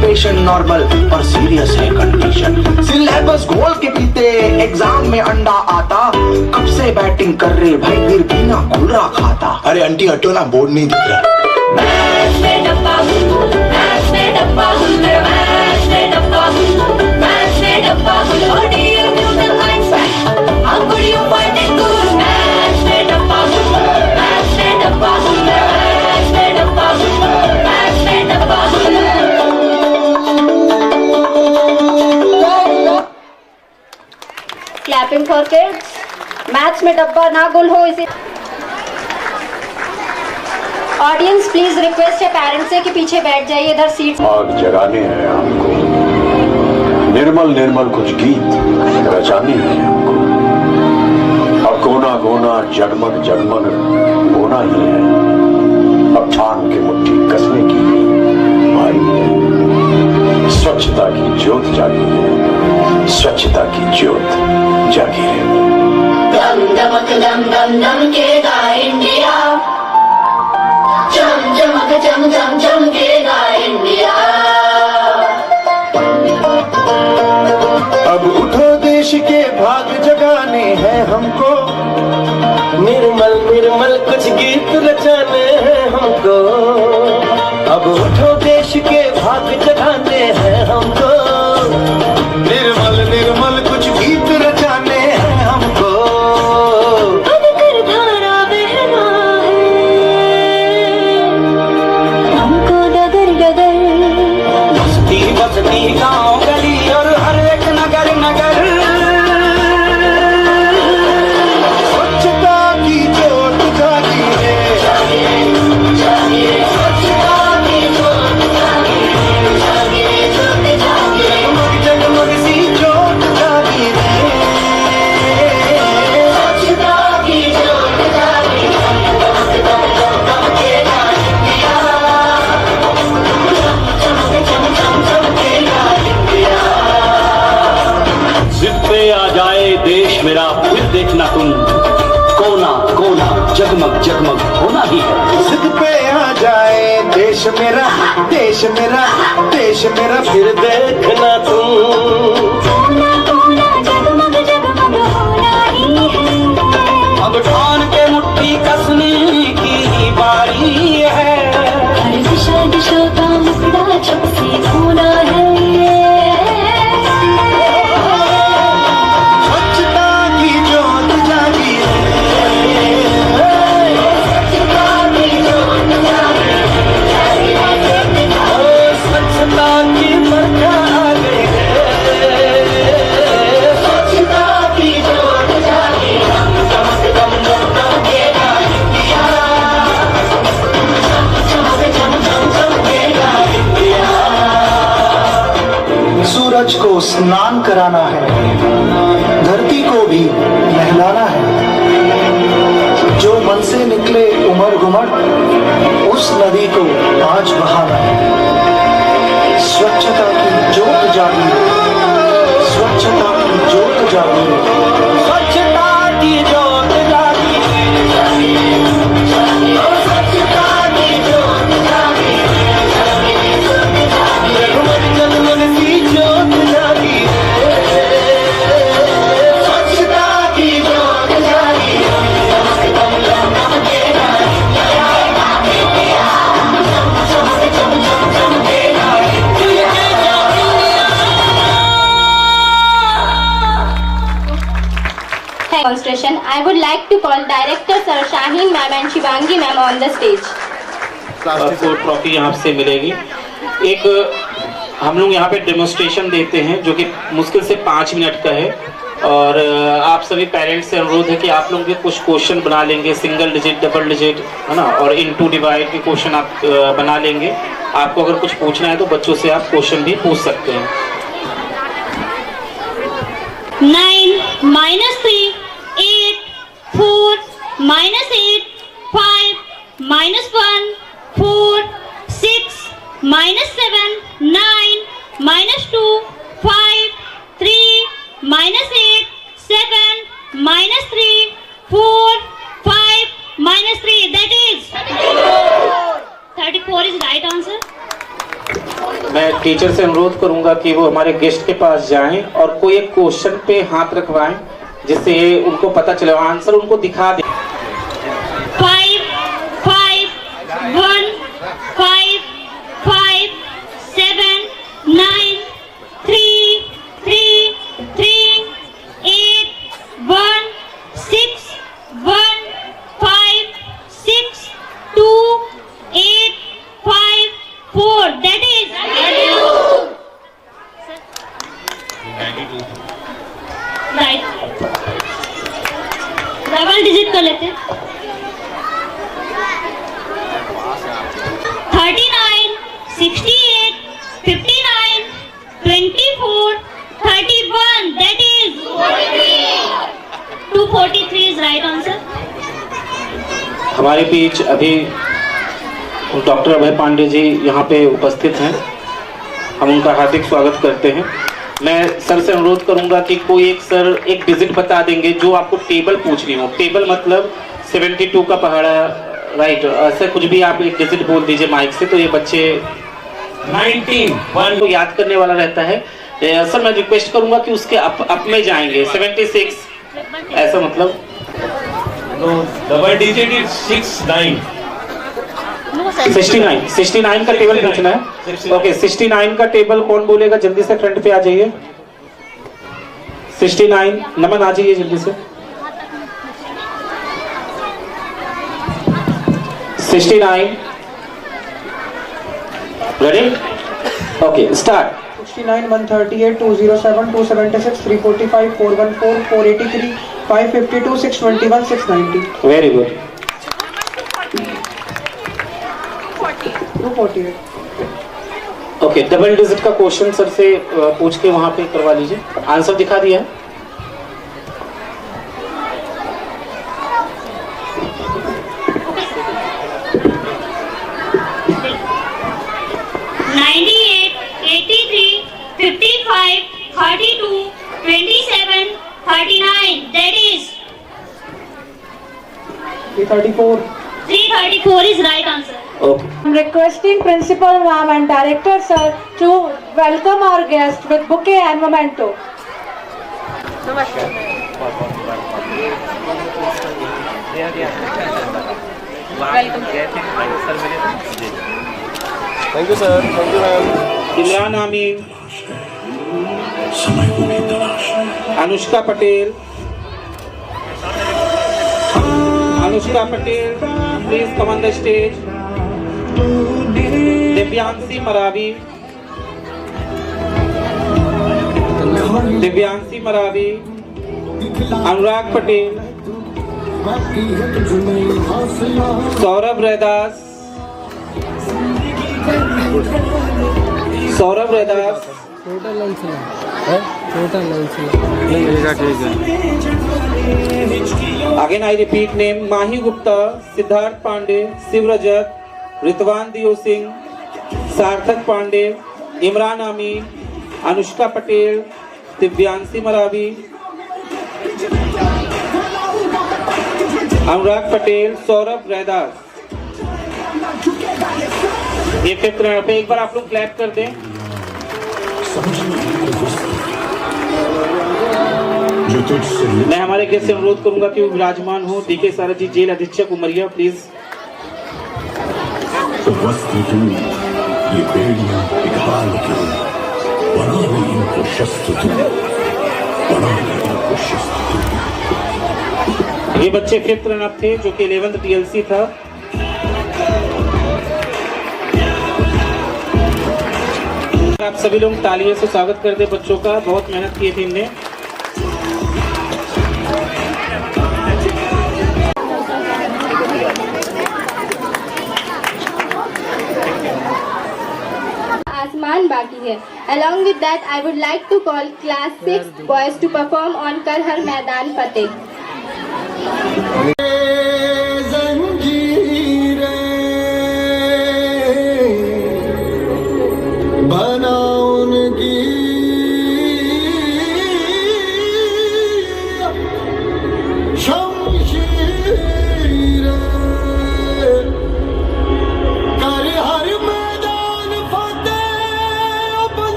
G: पेशेंट नॉर्मल और सीरियस है कंडीशन। सिलेबस घोल के पीते एग्जाम में अंडा आता, कब से बैटिंग कर रहे भाई फिर भी ना खुल रहा खाता। अरे आंटी हटो ना, बोर्ड नहीं दिख रहा।
B: Clapping for kids. मैथ्स में डब्बा ना गुल हो इसे। ऑडियंस प्लीज रिक्वेस्ट है पेरेंट्स से कि पीछे बैठ जाइए, इधर सीट।
A: आग जगाने हैं आपको, निर्मल निर्मल कुछ गीत रचाने हैं हमको। अब कोना कोना जगमग जगमग होना ही है, अब ठान के मुट्ठी कसने की बारी है। स्वच्छता की ज्योत जागी है, स्वच्छता की ज्योत जागी है।
H: दम दमक दम दम दम केगा इंडिया, चम चमक चम चम चमकेगा इंडिया।
G: अब उठो देश के भाग जगाने हैं हमको,
H: निर्मल निर्मल कुछ गीत रचाने हैं हमको। अब उठो देश के भाग जगाने हैं हमको,
G: निर्मल निर्मल कुछ गीत रचाने हैं हमको।
F: धारा बहना है हमको डगर डगर,
H: बस्ती बस्ती गाँव गली और हर एक नगर नगर,
G: स्वच्छता की ज्योत जागी है,
H: जगमग सी ज्योत जागी है।
A: जिद पे आ जाए देश मेरा फिर देखना तुम, कोना कोना जगमग जगमग होना ही है।
G: जिद पे आ जाए देश मेरा, देश मेरा, देश मेरा
H: फिर देखना तुम,
F: कोना कोना जगमग जगमग होना ही है।
H: अब ठान के मुट्ठी कसने की बारी है।
F: हर दिशा दिशा का मुकड़ा छप से होना है।
G: स्वच्छता की ज्योत जागी है,
H: स्वच्छता की बरखा आ गई है। स्वच्छता की ज्योत जागी, दम दम दम दम चमकेगा इंडिया, चमक चम चम चमकेगा इंडिया।
G: सूरज को स्नान कराना है, धरती को भी नहलाना है। घुमट उस नदी को आज बहाना है। स्वच्छता की जोत जागी, स्वच्छता की जोत जागी, स्वच्छता की जोत जागी, स्वच्छता की जोत जागी, रघुवर जलमन की जोत जागी, स्वच्छता की जोत जागी।
C: Demonstration. I would like to call Director Sir Shaheen Ma'am and Shivangi Ma'am on the stage.
L: आपको ट्रॉफी यहाँ से मिलेगी। एक हम लोग यहाँ पे डेमोन्स्ट्रेशन देते हैं जो कि मुश्किल से 5 मिनट का है और आप सभी पेरेंट्स से अनुरोध है कि आप लोग भी कुछ क्वेश्चन बना लेंगे, सिंगल डिजिट, डबल डिजिट, है ना, और इनटू डिवाइड के क्वेश्चन आप बना लेंगे। आपको अगर कुछ पूछना है तो बच्चों से आप क्वेश्चन भी पूछ सकते हैं।
C: 9 minus 3 8 4 minus 8 5 minus 1 4 6 minus 7 9 minus 2 5 3 minus 8 7 minus 3 4 5 minus 3, that is 34 is right answer.
L: मैं टीचर से अनुरोध करूंगा कि वो हमारे गेस्ट के पास जाएं और कोई एक क्वेश्चन पे हाथ रखवाएं जिससे उनको पता चले, आंसर उनको दिखा दें।
C: 5 5 1 5 5 7 9 3 3 3 8 1 6 1 5 6 2 8 5 4, that is 92. Right. Double digit कर लेते हैं। 39 68 59 24 31, that is 243 is right answer.
L: हमारे बीच अभी डॉक्टर अभय पांडे जी यहाँ पे उपस्थित हैं, हम उनका हार्दिक स्वागत करते हैं। मैं सर से अनुरोध करूंगा कि कोई एक सर एक डिजिट बता देंगे जो आपको टेबल पूछनी हो। टेबल मतलब 72 का पहाड़ा, राइट, ऐसे कुछ भी आप एक डिजिट बोल दीजिए माइक से, तो ये बच्चे 91 को याद करने वाला रहता है। सर मैं रिक्वेस्ट करूंगा कि उसके अप में जाएंगे। 76 ऐसा मतलब
A: डबल डिजिट इज 69।
L: 69 का टेबल पूछना है। ओके, 69 का टेबल कौन बोलेगा? जल्दी से फ्रंट पे आ जाइए। 69 नमन आ जाइए जल्दी से। 69 ready? Okay start.
E: 69 138 207 276 345 414 483 552 621 690
L: very good.
E: 248।
L: Okay, double digit का क्वेश्चन सर से पूछ के वहां पे करवा लीजिए। आंसर दिखा दिया है।
C: Three 34 is right answer.
L: Okay.
D: I'm requesting Principal Ma'am and Director Sir to welcome our guest with bouquet and memento.
J: Thank you sir, thank you ma'am.
L: Imran Amin, Anushka Patel, Anushka Patel please come on the stage. Divyanshi Maravi, Divyanshi Maravi, Anurag Patel, Saurabh Raidas, Saurabh Raidas, Again I repeat name Mahi Gupta, Siddharth Pandey, Shiv Rajat, Ritwan Dio Singh, Sarthak Pandey, Imran Amin, Anushka Patel, Divyanshi Maravi, अनुराग पटेल, सौरभ रैदास। ये fifth runner पे एक बार आप लोग clap कर दें। मैं हमारे guest से अनुरोध करूंगा कि वो विराजमान हो। डीके सारा जी, जेल अधीक्षक उमरिया, प्लीज।
A: ये बेड़ियां पिघाल के बना ले इनको शस्त्र तू, बना ले इनको शस्त्र तू।
L: ये बच्चे फिफ्थ रनअप थे जो कि 11th TLC था। आप सभी लोग तालियों से स्वागत कर दे बच्चों का, बहुत मेहनत की थी इनने।
C: आसमान बाकी है। Along with that, I would like to call class 6 boys to perform on कर हर मैदान फतेह।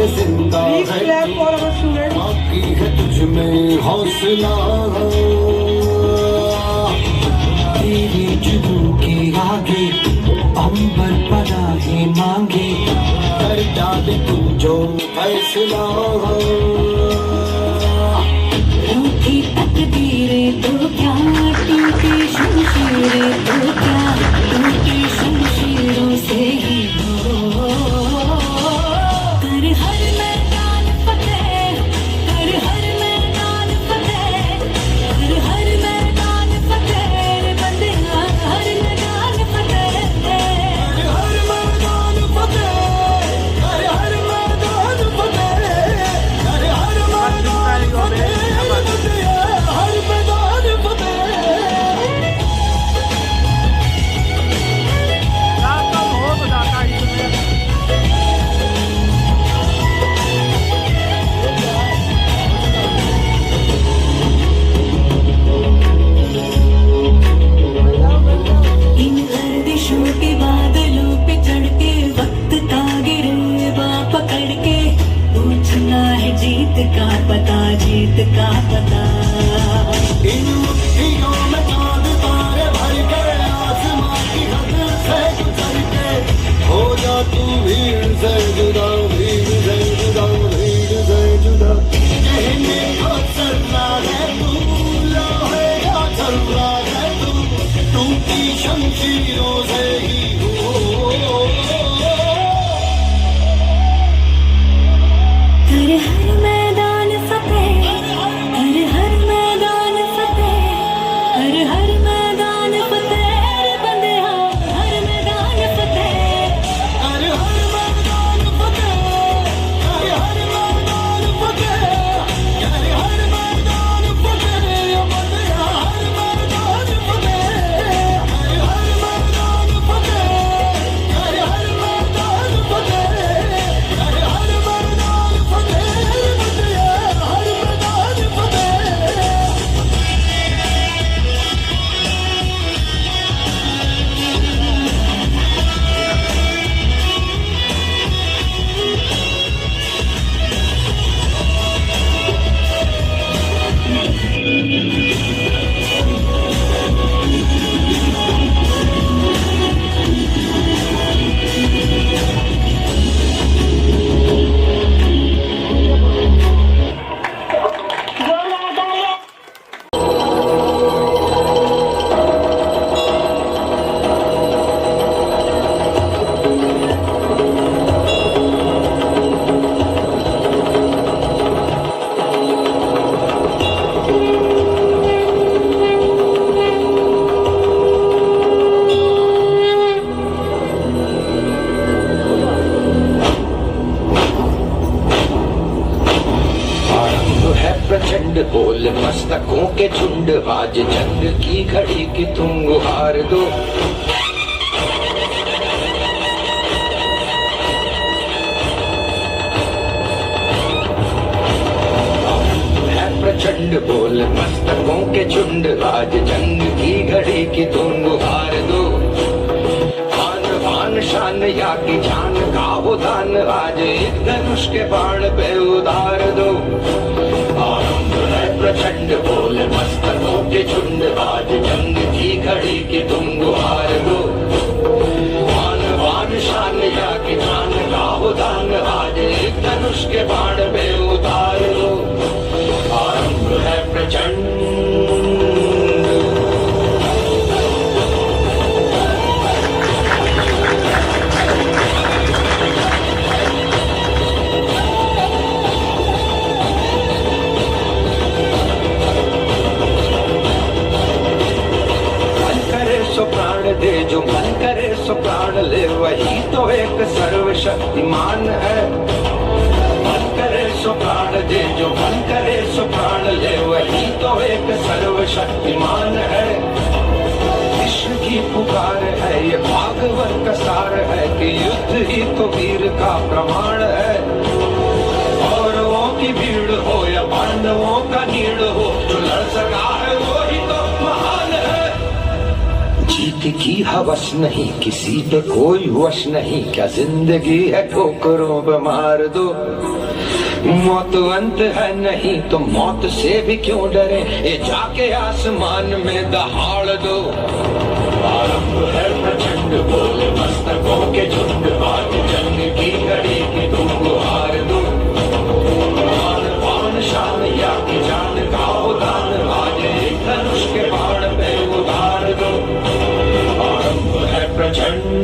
G: जिंदा है बाकी है तुझ में हौसला, तेरी जुनून के आगे अंबर पनाहे मांगे, कर डाले तू जो फैसला। रूठी तकदीरें तो क्या, टूटी शमशीरें तो क्या, टूटी शमशीरों से ही जीत का पता, इन मुट्ठियों में चांद तारे भर के, आसमां की हद से गुजर के, हो जा तू भीड़ से जुदा, भीड़ से जुदा, भीड़ से जुदा। कहने को चल रहा है तू, लौहेगा चल रहा है तू, टूटी शमशीरों से ही हर मैदान फतेह, हर मैदान फतेह, हर मैदान फतेह, बंदे हर मैदान फतेह, हर मैदान फतेह, हर मैदान फतेह, हर मैदान फतेह, बंदे हर मैदान फतेह, हर मैदान फतेह। बोल मस्तकों के झुंड, आज जंग की घड़ी की तुम गुहार दो। प्रचंड बोल मस्तकों के झुंड, आज जंग की घड़ी की तुम गुहार दो। आन बान शान या की जान का हो दान, आज एक धनुष के बाण पे उतार दो। आरंभ है प्रचंड बोल मस्तकों के झुंड, आज जंग की घड़ी की तुम गुहार दो। आन बान शान या की जान का हो दान, आज एक धनुष के बाण पे उतार दो। आरंभ है प्रचंड। मन करे सो प्राण दे, जो मन करे सो प्राण ले, वही तो एक सर्वशक्तिमान है। करे सो प्राण दे, जो मन करे सो प्राण ले, वही तो एक सर्वशक्तिमान है। विश्व की पुकार है ये भागवत का सार है, कि युद्ध ही तो वीर का प्रमाण है। कौरवों की भीड़ हो या पांडवों का नीड़ हो, जो लड़ सका है वो ही तो महान है। जीत की हवस नहीं, किसी पे कोई वश नहीं, क्या जिंदगी है ठोकरों पे मार दो। मौत अंत है नहीं तो मौत से भी क्यों डरे, ये जाके आसमान में दहाड़ दो। आरंभ है प्रचंड बोल मस्तकों के झुंड, आज जंग की घड़ी की तुम गुहार दो। आन बान शान या की जान का हो दान, आज एक धनुष के बाण पे उतार दो। आरंभ है प्रचंड।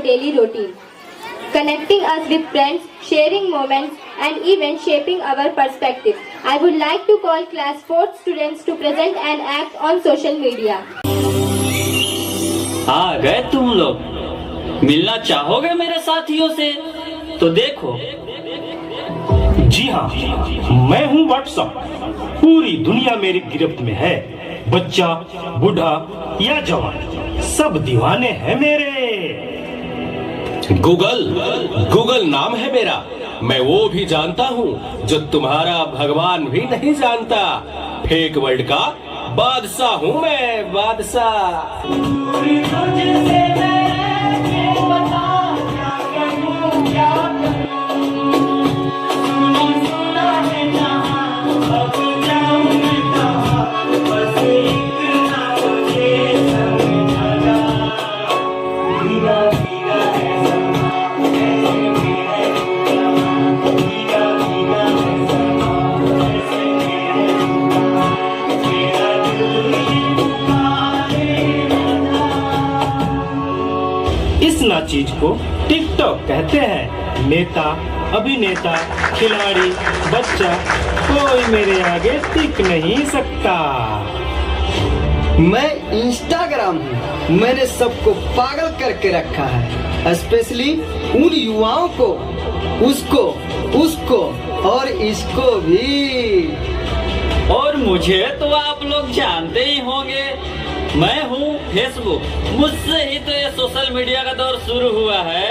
C: Daily routine, connecting us with friends, sharing moments, and even shaping our perspective. I would like to call class 4th students to present an act on social media.
H: आ गए तुम लोग, मिलना चाहोगे मेरे साथियों से? तो देखो।
M: जी हाँ, मैं हूँ व्हाट्सएप। पूरी दुनिया मेरी गिरफ्त में है। बच्चा, बूढ़ा या जवान, सब दीवाने हैं मेरे।
N: गूगल नाम है मेरा। मैं वो भी जानता हूँ जो तुम्हारा भगवान भी नहीं जानता। फेक वर्ल्ड का बादशाह हूँ मैं, बादशाह।
M: चीज को टिकटॉक कहते हैं। नेता, अभिनेता, खिलाड़ी, बच्चा, कोई मेरे आगे टिक नहीं सकता।
O: मैं इंस्टाग्राम हूँ, मैंने सबको पागल करके रखा है। स्पेशली उन युवाओं को, उसको और इसको भी।
P: और मुझे तो आप लोग जानते ही होंगे, मैं हूँ फेसबुक। मुझसे ही तो ये सोशल मीडिया का दौर शुरू हुआ है।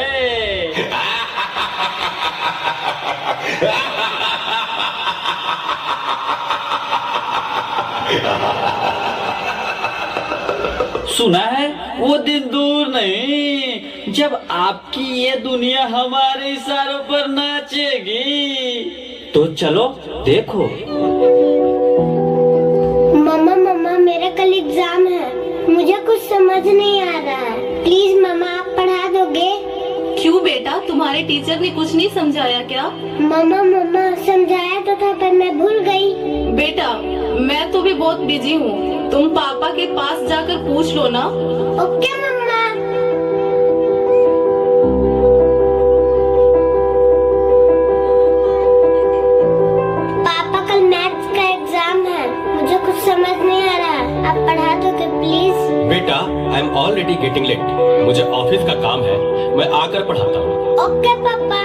P: सुना है वो दिन दूर नहीं जब आपकी ये दुनिया हमारे इशारों पर नाचेगी। तो चलो देखो।
F: मम्मा मेरा कल एग्जाम है, मुझे कुछ समझ नहीं आ रहा है। प्लीज मम्मा आप पढ़ा दोगे?
K: क्यों बेटा, तुम्हारे टीचर ने कुछ नहीं समझाया क्या?
F: मम्मा समझाया तो था पर मैं भूल गई।
K: बेटा मैं तो भी बहुत बिजी हूँ, तुम पापा के पास जाकर पूछ लो ना।
F: ओके मम्मा। पापा कल मैथ्स का एग्जाम है, मुझे कुछ समझ नहीं आ रहा, आप पढ़ा दोगे प्लीज?
N: बेटा I am already getting late, मुझे ऑफिस का काम है, मैं आकर पढ़ाता हूँ।
F: ओके पापा।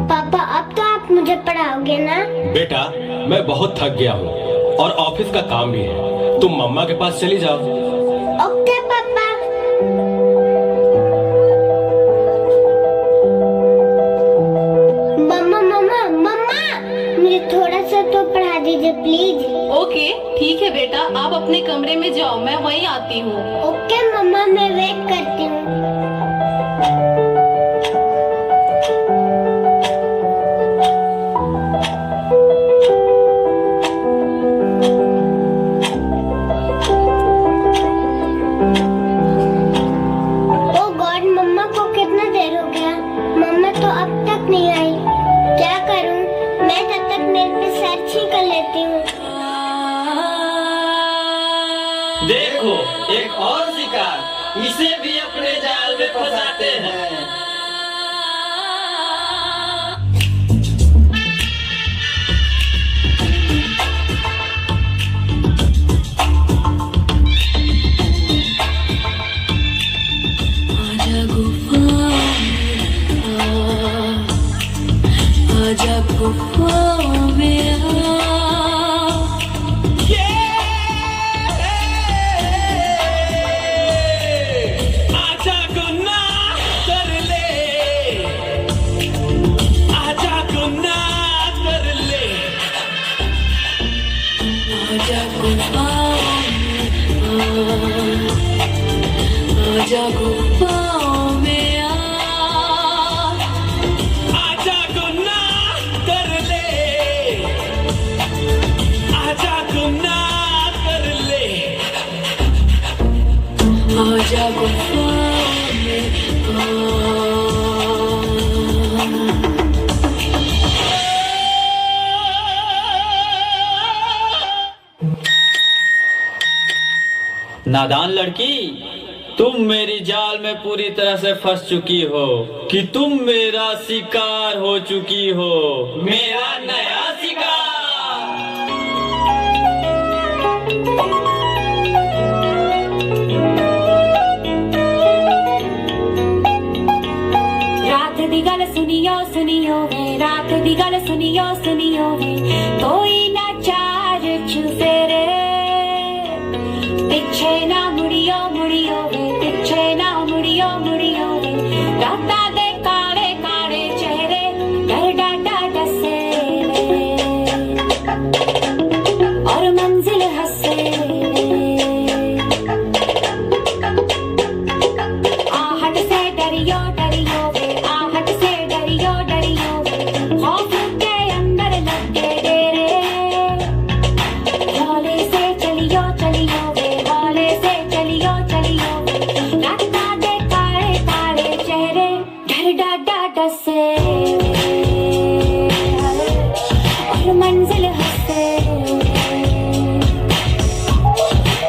F: पापा अब तो आप मुझे पढ़ाओगे ना?
N: बेटा मैं बहुत थक गया हूँ और ऑफिस का काम भी है, तुम मम्मा के पास चली जाओ।
F: ओके पापा। मम्मा मुझे थोड़ा सा तो पढ़ा दीजिए प्लीज।
K: ओके ठीक है बेटा, आप अपने कमरे में जाओ, मैं वहीं आती हूँ।
F: ओके मम्मा मैं वेट करती हूँ। ओ गॉड, मम्मा को कितना देर हो गया, मम्मा तो अब तक नहीं आई। क्या करूं? मैं तब तक नेट पे सर्च ही कर लेती हूँ।
P: देखो एक और शिकार, इसे भी अपने जाल में फंसाते हैं।
Q: आजा गुफा में
N: आजा गुनाह कर ले, आजा गुनाह कर ले,
Q: आजा गुफा आजा गुफा में
N: आजा गुनाह कर ले, आजा गुनाह कर ले,
Q: आजा गुफा में
P: नादान लड़की, तुम मेरी जाल में पूरी तरह से फंस चुकी हो कि तुम मेरा शिकार हो चुकी हो, मेरा नया शिकार।
Q: रात दी गल सुनियो सुनियो वे, रात दी गल सुनियो सुनियो वे, कोई ना चार चुफेरे, पिछे ना मुड़ियो मुड़ियो वे, पिछे ना मुड़ियो मुड़ियो वे, राता दे काले काले चेहरे डर डाटा डसे और मंजिल हंसे, आहट से डरियो डरियो वे, आहट से डरियो डरियो वे, खौफ के अंदर लगे डेरे, हौले से चलियो चलियो वे, हौले से चलियो चलियो वे, राता दे काले काले चेहरे डर डाटा डसे और मंजिल हंसे,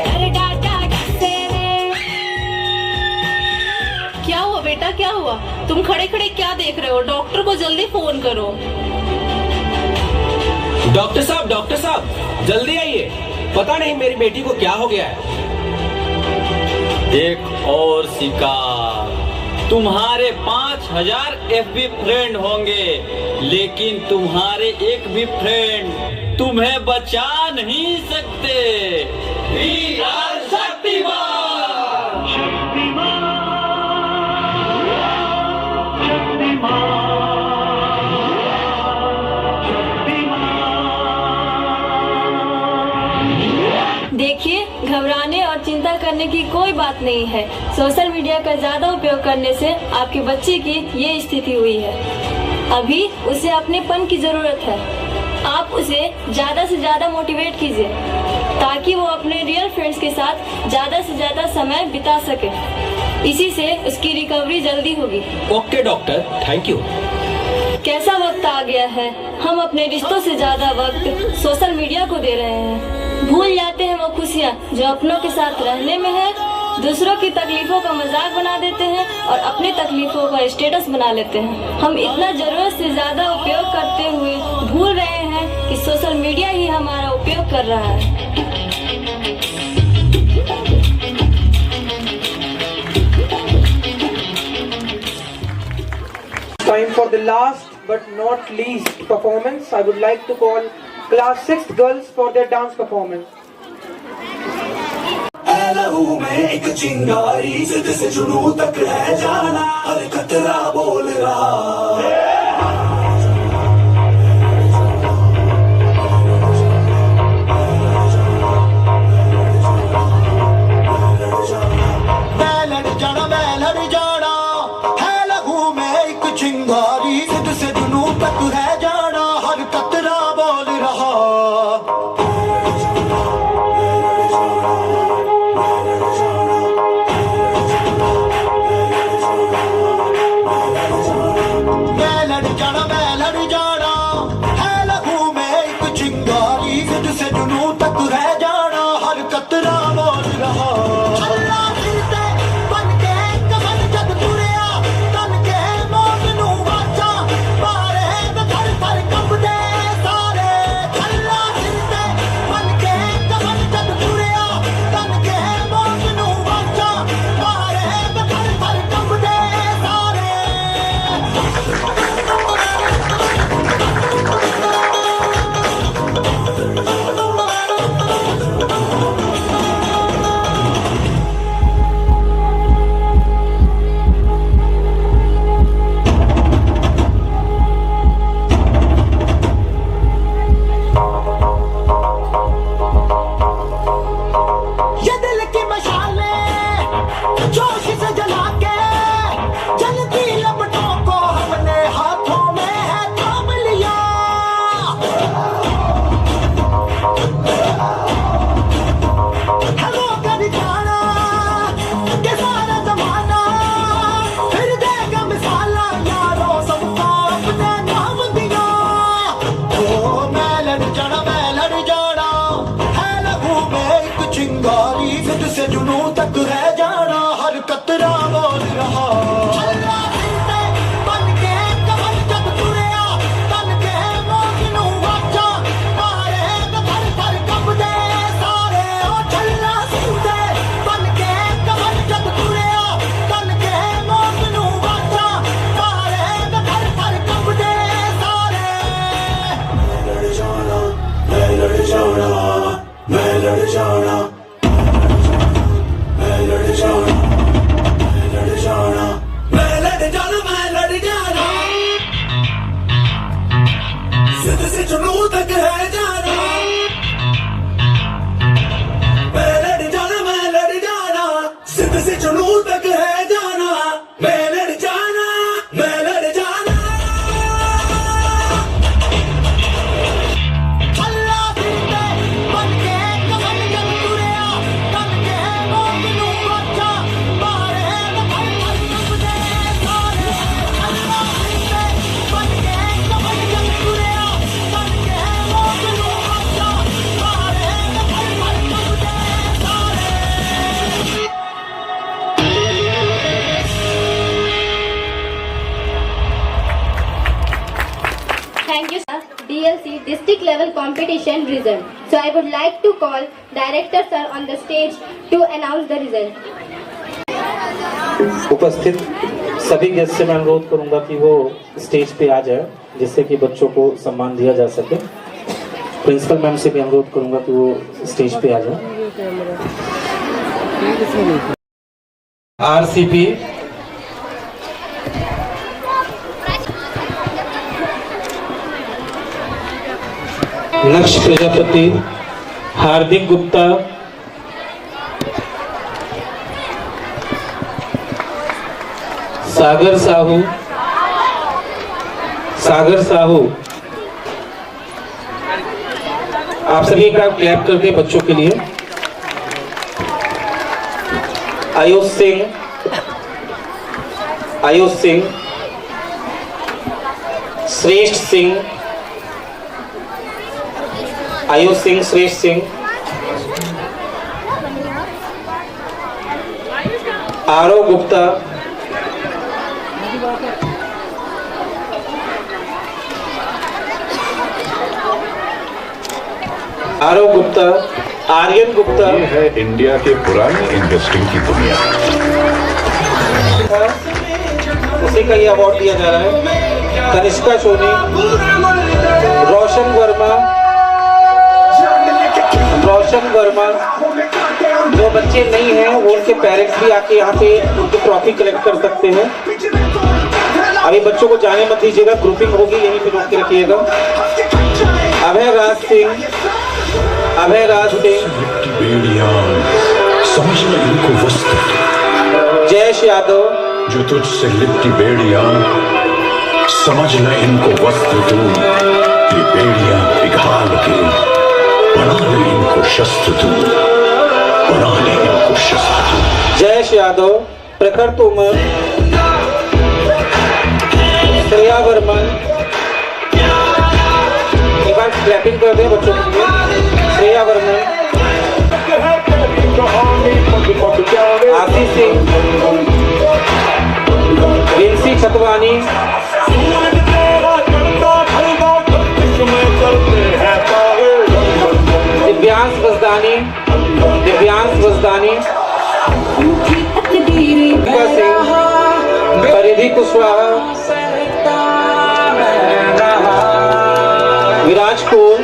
Q: डर डाटा डसे।
K: क्या हुआ बेटा, क्या हुआ? तुम खड़े खड़े क्या देख रहे हो? डॉक्टर को जल्दी फोन करो।
N: डॉक्टर साहब जल्दी आइए, पता नहीं मेरी बेटी को क्या हो गया है।
P: एक और शिकार। तुम्हारे 5000 FB फ्रेंड होंगे, लेकिन तुम्हारे एक भी फ्रेंड तुम्हें बचा नहीं सकते। वीर शक्तिमान।
C: देखिए, घबराने और चिंता करने की कोई बात नहीं है। सोशल मीडिया का ज्यादा उपयोग करने से आपके बच्चे की ये स्थिति हुई है। अभी उसे अपनेपन की जरूरत है। आप उसे ज्यादा से ज्यादा मोटिवेट कीजिए ताकि वो अपने रियल फ्रेंड्स के साथ ज्यादा से ज्यादा समय बिता सके। इसी से उसकी रिकवरी जल्दी होगी।
N: Okay doctor, thank you.
C: कैसा वक्त आ गया है, हम अपने रिश्तों से ज्यादा वक्त सोशल मीडिया को दे रहे हैं। भूल जाते हैं वो खुशियाँ जो अपनों के साथ रहने में है। दूसरों की तकलीफों का मजाक बना देते हैं और अपनी तकलीफों का स्टेटस बना लेते हैं। हम इतना जरूरत से ज्यादा उपयोग करते हुए भूल रहे हैं कि सोशल मीडिया ही हमारा उपयोग कर रहा है।
E: Time for the last but not least performance. I would like to call class 6th girls for their dance performance.
G: लहू में एक चिंगारी जिद से जुनू तक है जाना, हर खतरा बोल रहा। मैं लड़ जाना है लहू में एक चिंगारी जिद से जुनू तक है जाना, हर खतरा बोल रहा।
C: district level competition result. So I would like to call Director Sir on the stage to announce the result.
L: उपस्थित सभी गेस्ट से मैं अनुरोध करूंगा कि वो स्टेज पे आ जाए, जिससे कि बच्चों को सम्मान दिया जा सके। प्रिंसिपल मैम से भी अनुरोध करूंगा कि वो स्टेज पे आ जाए। आरसीपी नक्श प्रजापति, हार्दिक गुप्ता, सागर साहू, आप सभी एक बार क्लैप कर दें बच्चों के लिए। आयुष सिंह, श्रेष्ठ सिंह, आयुष सिंह, श्रेष्ठ सिंह, आरव गुप्ता, आर्यन गुप्ता।
A: ये है इंडिया के पुरानी इन्वेस्टिंग की दुनिया।
L: उसी का ये अवार्ड दिया जा रहा है। कनिष्का सोनी, रोशन वर्मा। जो बच्चे नहीं हैं वो उनके पेरेंट्स भी आके यहाँ पे उनकी ट्रॉफी कलेक्ट कर सकते हैं। अभी बच्चों को जाने मत दीजिएगा, ग्रुपिंग होगी, यहीं पे रोक के रखिएगा। अभय राज सिंह,
A: समझना इनको वस्त्र,
L: जयेश यादव,
A: जो तुझसे लिपटी बेड़ियां, समझना इनको वस्त्र तू। ये बेड़ियां पिघाल के बना ले इनको शस्त्र तू, बना ले इनको शस्त्र तू।
L: जयेश यादव, प्रखर तोमर, श्रेया वर्मन। एक बार क्लैपिंग कर दें बच्चों के लिए। श्रेया वर्मन, आशीष सिंह, विंसी छतवानी, दिव्यांश वजदानी, परिधि कुशवाहा, विराज कौर,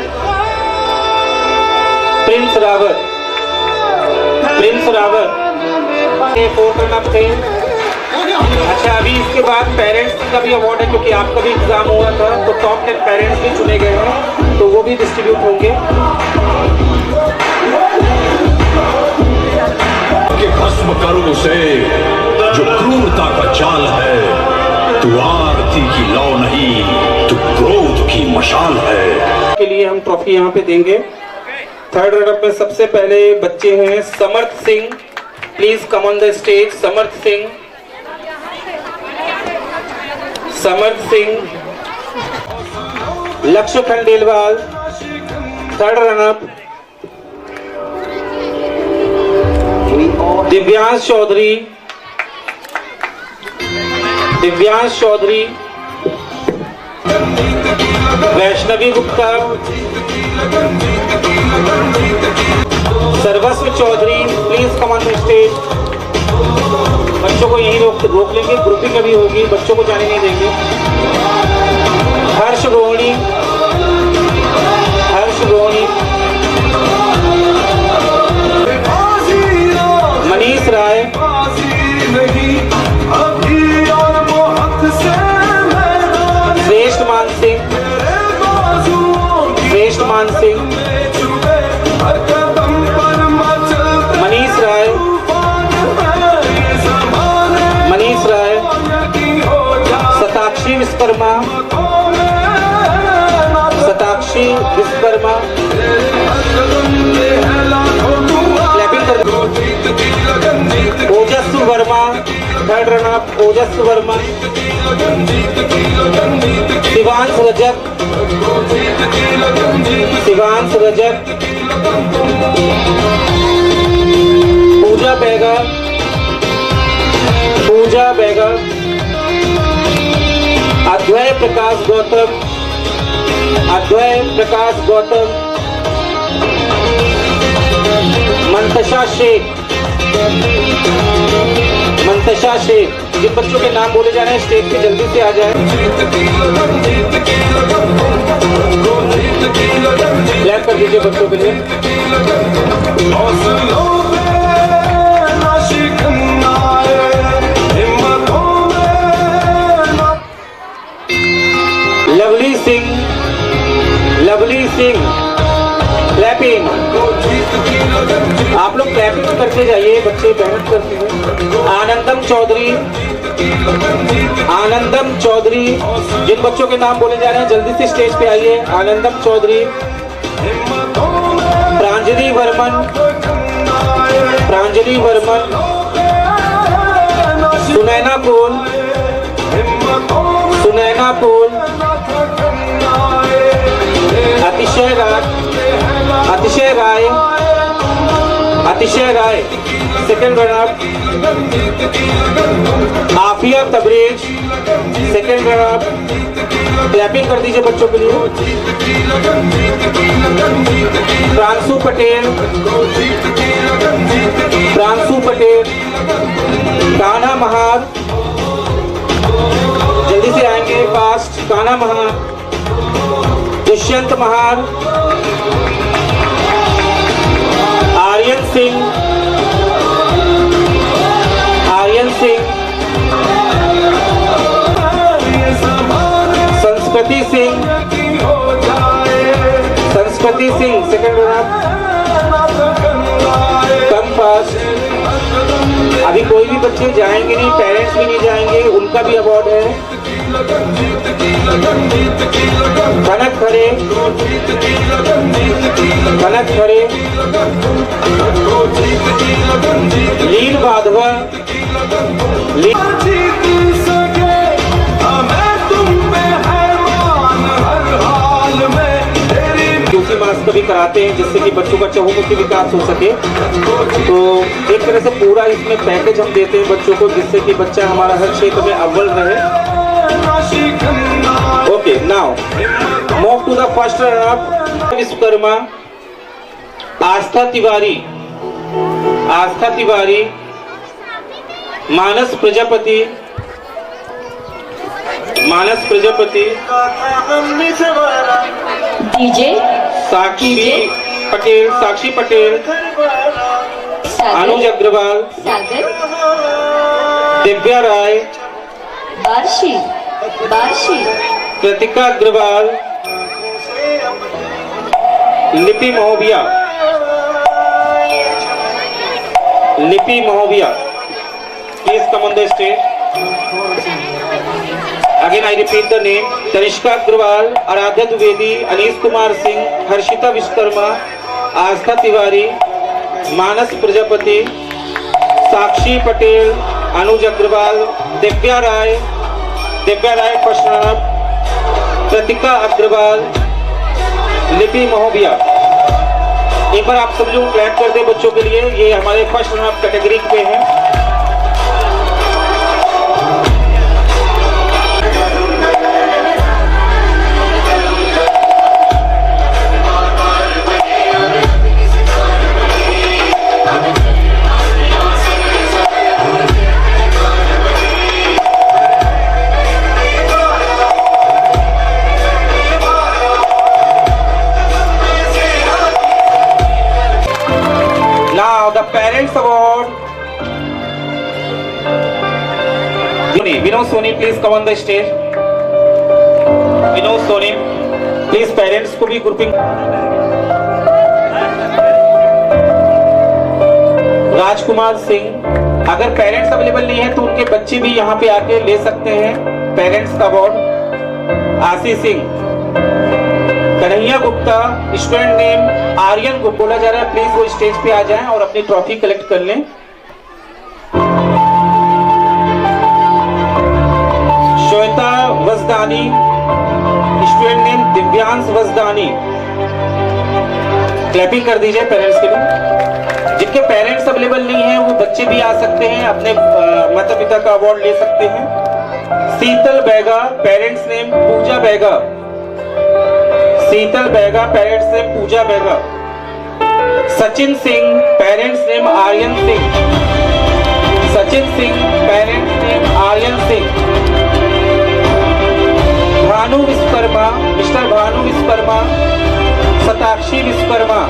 L: प्रिंस रावत। ये 4 रन-अप थे। अच्छा, अभी इसके बाद पेरेंट्स का भी अवार्ड है, क्योंकि आपका भी एग्जाम हुआ था, तो टॉप 10 पेरेंट्स भी चुने गए हैं, तो वो भी डिस्ट्रीब्यूट होंगे।
A: कि भस्म करूं उसे जो क्रूरता का जाल है। तू आरती की लौ नहीं, तू क्रोध की मशाल है।
L: के लिए हम ट्रॉफी यहाँ पे देंगे। 3rd रनअप में सबसे पहले बच्चे हैं Samarth Singh. Please come on the stage. Samarth Singh, Lakshya Khandelwal, 3rd runner up. Divyansh Chaudhary, Vaishnavi Gupta, Sarvasva Chaudhary. Please come on the stage. बच्चों को यहीं रोक लेंगे, ग्रुपिंग अभी होगी, बच्चों को जाने नहीं देंगे। हर्ष रोहिणी, मनीष राय, श्रेष्ठ मान सिंह, मनीष राय, शताक्षी विश्वकर्मा, ओजस्वी वर्मा, 3rd रनअप ओजस्वी वर्मा, शिवांश रजक, पूजा बेगा, अद्वैय प्रकाश गौतम, अद्वय प्रकाश गौतम, मंतशा शेख, मंतशा शेख। जिन बच्चों के नाम बोले जा रहे हैं स्टेज पे जल्दी से आ जाएं। क्लैप कर दीजिए बच्चों के लिए। Lovely Singh, lovely Singh, clapping. आप लोग क्लैपिंग करके जाइए, बच्चे मेहनत करते हैं। आनंदम चौधरी, आनंदम चौधरी। जिन बच्चों के नाम बोले जा रहे हैं जल्दी से स्टेज पे आइए। आनंदम चौधरी, प्रांजलि वर्मन, प्रांजलि वर्मन, सुनैना पोल, सुनैना पोल, अतिशय Rai, Atishay Rai, Atishay Rai, second runner. Afiya Tabrez, second runner. Clapping कर दीजिए बच्चों के लिए। प्रांशु पटेल, प्रांशु पटेल, कान्हा महार, जल्दी से आएंगे फास्ट। कान्हा महार, दुष्यंत महार, आर्यन सिंह, आर्यन सिंह, संस्कृति सिंह, संस्कृति Singh, second runner. Come fast. अभी कोई भी बच्चे जाएंगे नहीं, पेरेंट्स भी नहीं जाएंगे, उनका भी अवार्ड है। कनक खरे, कनक खरे, लील वाधवा, दूसरी मास्क भी कराते हैं जिससे कि बच्चों का चहुमुखी विकास हो सके। तो एक तरह से पूरा इसमें पैकेज हम देते हैं बच्चों को, जिससे कि बच्चा हमारा हर क्षेत्र में अव्वल रहे। Okay, now move to the first runner. Vishwakarma, Aastha Tiwari, Aastha Tiwari, Manas Prajapati, Manas Prajapati,
C: DJ
L: Sakshi Patel, Sakshi Patel, Anuj Agrawal,
C: Sagar,
L: Divya Rai,
C: Barshi, Barshi,
L: Kritika Agrawal, Lipi Mahobiya, Lipi Mahobiya. Please come on the stage. Again I repeat the name. Tanishka Agrawal, Aaradhya Dwivedi, Anish Kumar Singh, Harshita Vishwakarma, Aastha Tiwari, Manas Prajapati, Sakshi Patel, Anuj Agrawal, Divya Rai, Divya Rai first runner, Kritika Agrawal, Lipi Mahobia. एक बार आप सब लोग क्लैप कर दे बच्चों के लिए। ये हमारे फर्स्ट रनर कैटेगरी पे हैं। The Parents Award. Vinod Soni, please come on the stage. Vinod Soni, please parents को भी grouping. राजकुमार सिंह, अगर पेरेंट्स अवेलेबल नहीं है तो उनके बच्चे भी यहाँ पे आके ले सकते हैं पेरेंट्स का award. Ashish Singh, Kanhaiya Gupta, student name Aryan को बोला जा रहा है, प्लीज वो स्टेज पे आ जाएं और अपनी ट्रॉफी कलेक्ट कर लें। Shweta Wajdani, student name Divyansh Wajdani. Clapping कर दीजिए पेरेंट्स के लिए। जिनके पेरेंट्स अवेलेबल नहीं है वो बच्चे भी आ सकते हैं, अपने माता पिता का अवार्ड ले सकते हैं। Sheetal Baiga, parents name Pooja Baiga. Sheetal Bega, parents name Pooja Bega. Sachin Singh, parents name Aryan Singh. Sachin Singh, parents name Aryan Singh. Bhanu Vishwakarma, mister Bhanu Vishwakarma. Satakshi Vishwakarma,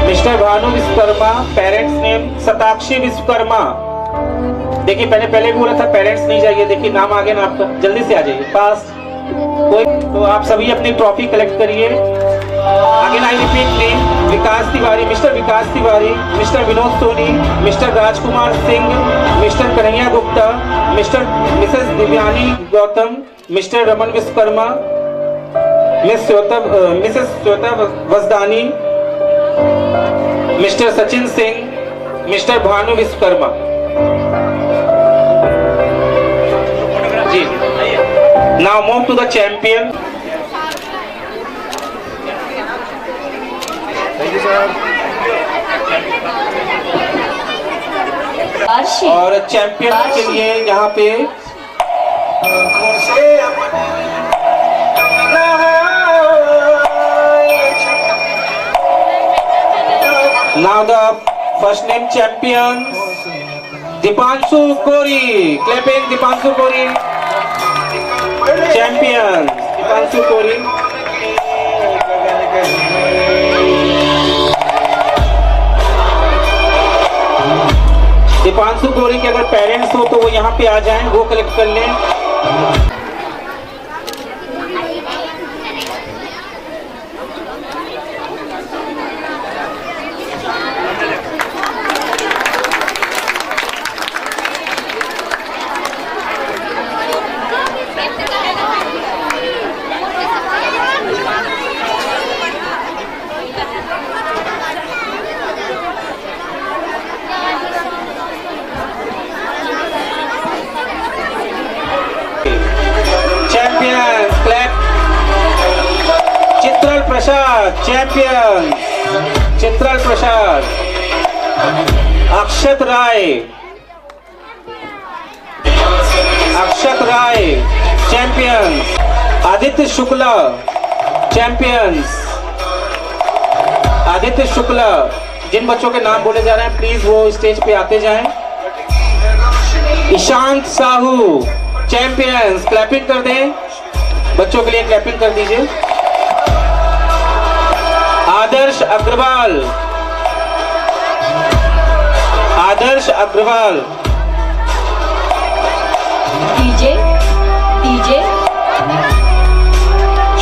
L: mister Bhanu Vishwakarma, parents name Satakshi Vishwakarma. देखिए पहले भी बोला था पेरेंट्स नहीं जाइए, देखिए नाम आ गया ना आपका, जल्दी से आ जाइए पास। कोई तो आप सभी अपनी ट्रॉफी कलेक्ट करिए। Again I repeat name, Vikas Tiwari, mister Vikas Tiwari, mister Vinod Soni, mister Rajkumar Singh, mister Kanhaiya Gupta, Mrs Divyani Gautam, mister Raman Vishwakarma, Mrs Shweta Wasdani, mister Sachin Singh, mister Bhanu Vishwakarma. जी, now move to the champion. और चैंपियन के लिए यहाँ पे now the first name champions Dipanshu Kori, clapping Dipanshu Kori, champions Dipanshu Kori। Deepanshu कोरी के अगर parents हो तो वो यहाँ पे आ जाएं, वो कलेक्ट कर लें। चित्रल प्रसाद, चैंपियन चित्रल प्रसाद। अक्षत राय चैंपियंस। आदित्य शुक्ला चैंपियंस। आदित्य शुक्ला। जिन बच्चों के नाम बोले जा रहे हैं प्लीज वो स्टेज पे आते जाएं। ईशांत साहू चैंपियंस। क्लैपिंग कर दें, बच्चों के लिए क्लैपिंग कर दीजिए। Adarsh Agrawal. Adarsh Agrawal.
C: DJ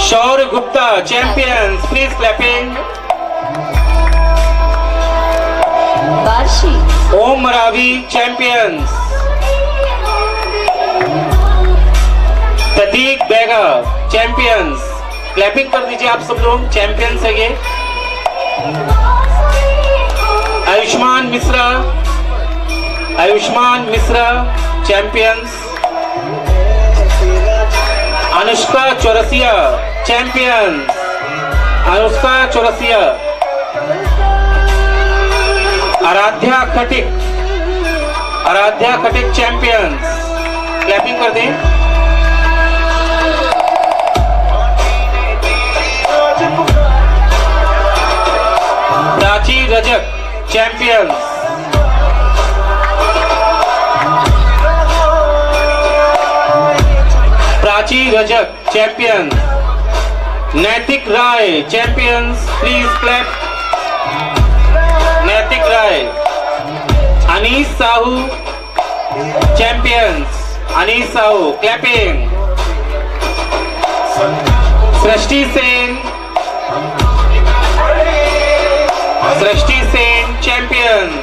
L: Shaurya Gupta champions. Please clapping.
C: Barshi.
L: Om Maravi champions. Prateek Bega champions. Clapping कर दीजिए आप सब लोग, चैंपियंस है ये। Ayushman Mishra champions. Anushka Chaurasia champions. Anushka Chaurasia. Aaradhya Khatik champions. Clapping कर दें। Prachi Rajak champions. Prachi Rajak champions. Naitik Rai champions. Please clap. Naitik Rai. Anees Sahu champions. Anees Sahu clapping. Srishti Sen champions.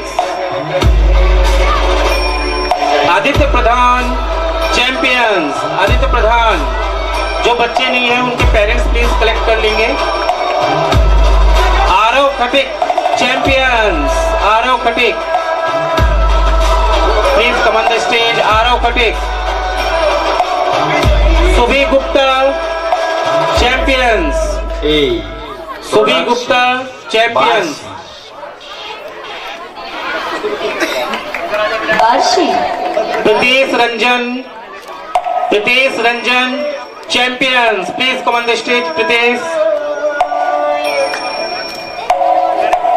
L: Aditya Pradhan champions. Aditya प्रधान। जो बच्चे नहीं हैं उनके पेरेंट्स प्लीज कलेक्ट कर लेंगे। Aarav Khatik champions. Aarav Khatik please come on the stage. Aarav Khatik. Subhi Gupta champions. Subhi Gupta champions.
C: Barshi.
L: Pritesh Ranjan Champions, please come on the stage. Pritesh,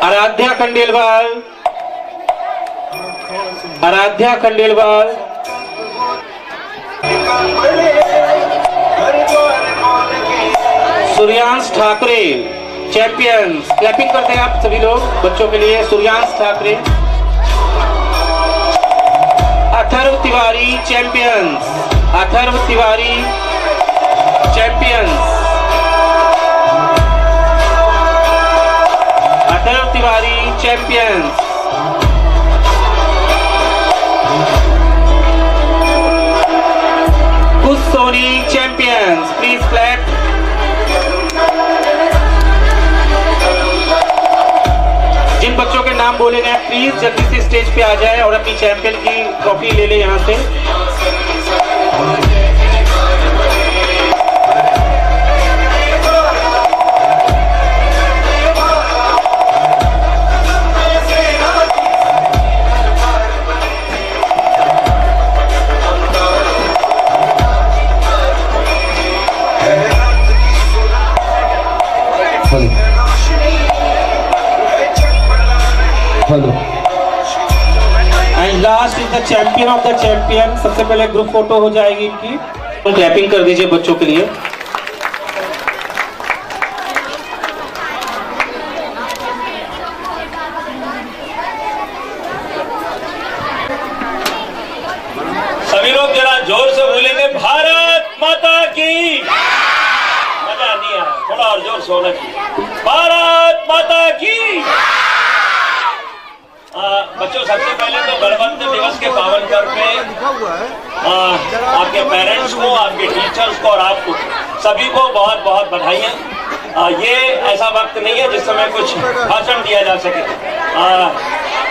L: Aaradhya Khandelwal, Aaradhya Khandelwal, Suryansh Thakre, champions. Clapping करते हैं आप सभी लोग बच्चों के लिए। Suryansh Thakre, Atharv Tiwari, champions. Atharv Tiwari, champions. Atharv Tiwari, champions. कुछ सोनी, चैंपियंस। Please clap. जिन बच्चों के नाम बोले गए प्लीज जल्दी से स्टेज पे आ जाए और अपनी चैंपियन की ट्रॉफी ले ले यहाँ से। And last is the champion of the champion. सबसे पहले ग्रुप फोटो हो जाएगी इनकी। तो क्लैपिंग कर दीजिए बच्चों के लिए।
N: सभी लोग जरा जोर से बोलेंगे भारत माता की। मजा नहीं आया, थोड़ा और जोर से होना चाहिए। भारत माता की। बच्चों सबसे पहले तो गणतंत्र दिवस के पावन पर्व पे आपके पेरेंट्स को, आपके टीचर्स को और आपको सभी को बहुत बहुत बधाइयाँ। ये ऐसा वक्त नहीं है जिस समय कुछ भाषण दिया जा सके,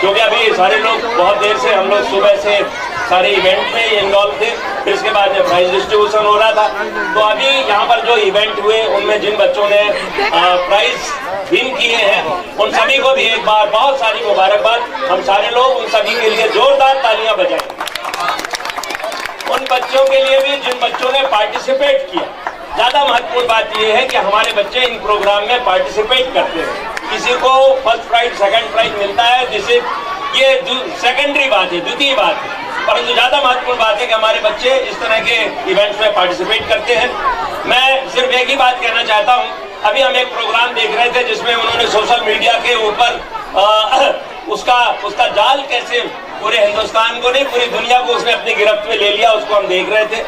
N: क्योंकि अभी सारे लोग बहुत देर से हम लोग सुबह से सारे इवेंट में इन्वॉल्व थे। फिर इसके बाद जब प्राइज डिस्ट्रीब्यूशन हो रहा था तो अभी यहाँ पर जो इवेंट हुए उनमें जिन बच्चों ने प्राइज विन किए हैं उन सभी को भी एक बार बहुत सारी मुबारकबाद। हम सारे लोग उन सभी के लिए जोरदार तालियां बजाएं। उन बच्चों के लिए भी जिन बच्चों ने पार्टिसिपेट किया। ज्यादा महत्वपूर्ण बात यह है कि हमारे बच्चे इन प्रोग्राम में पार्टिसिपेट करते हैं। किसी को फर्स्ट प्राइज, सेकंड प्राइज मिलता है, जिसे ये सेकेंडरी बात है, द्वितीय बात है, परंतु ज्यादा महत्वपूर्ण बात है कि हमारे बच्चे इस तरह के इवेंट्स में पार्टिसिपेट करते हैं। मैं सिर्फ एक ही बात कहना चाहता हूं। अभी हम एक प्रोग्राम देख रहे थे जिसमें उन्होंने सोशल मीडिया के ऊपर उसका जाल कैसे पूरे हिंदुस्तान को नहीं पूरी दुनिया को उसने अपनी गिरफ्त में ले लिया, उसको हम देख रहे थे।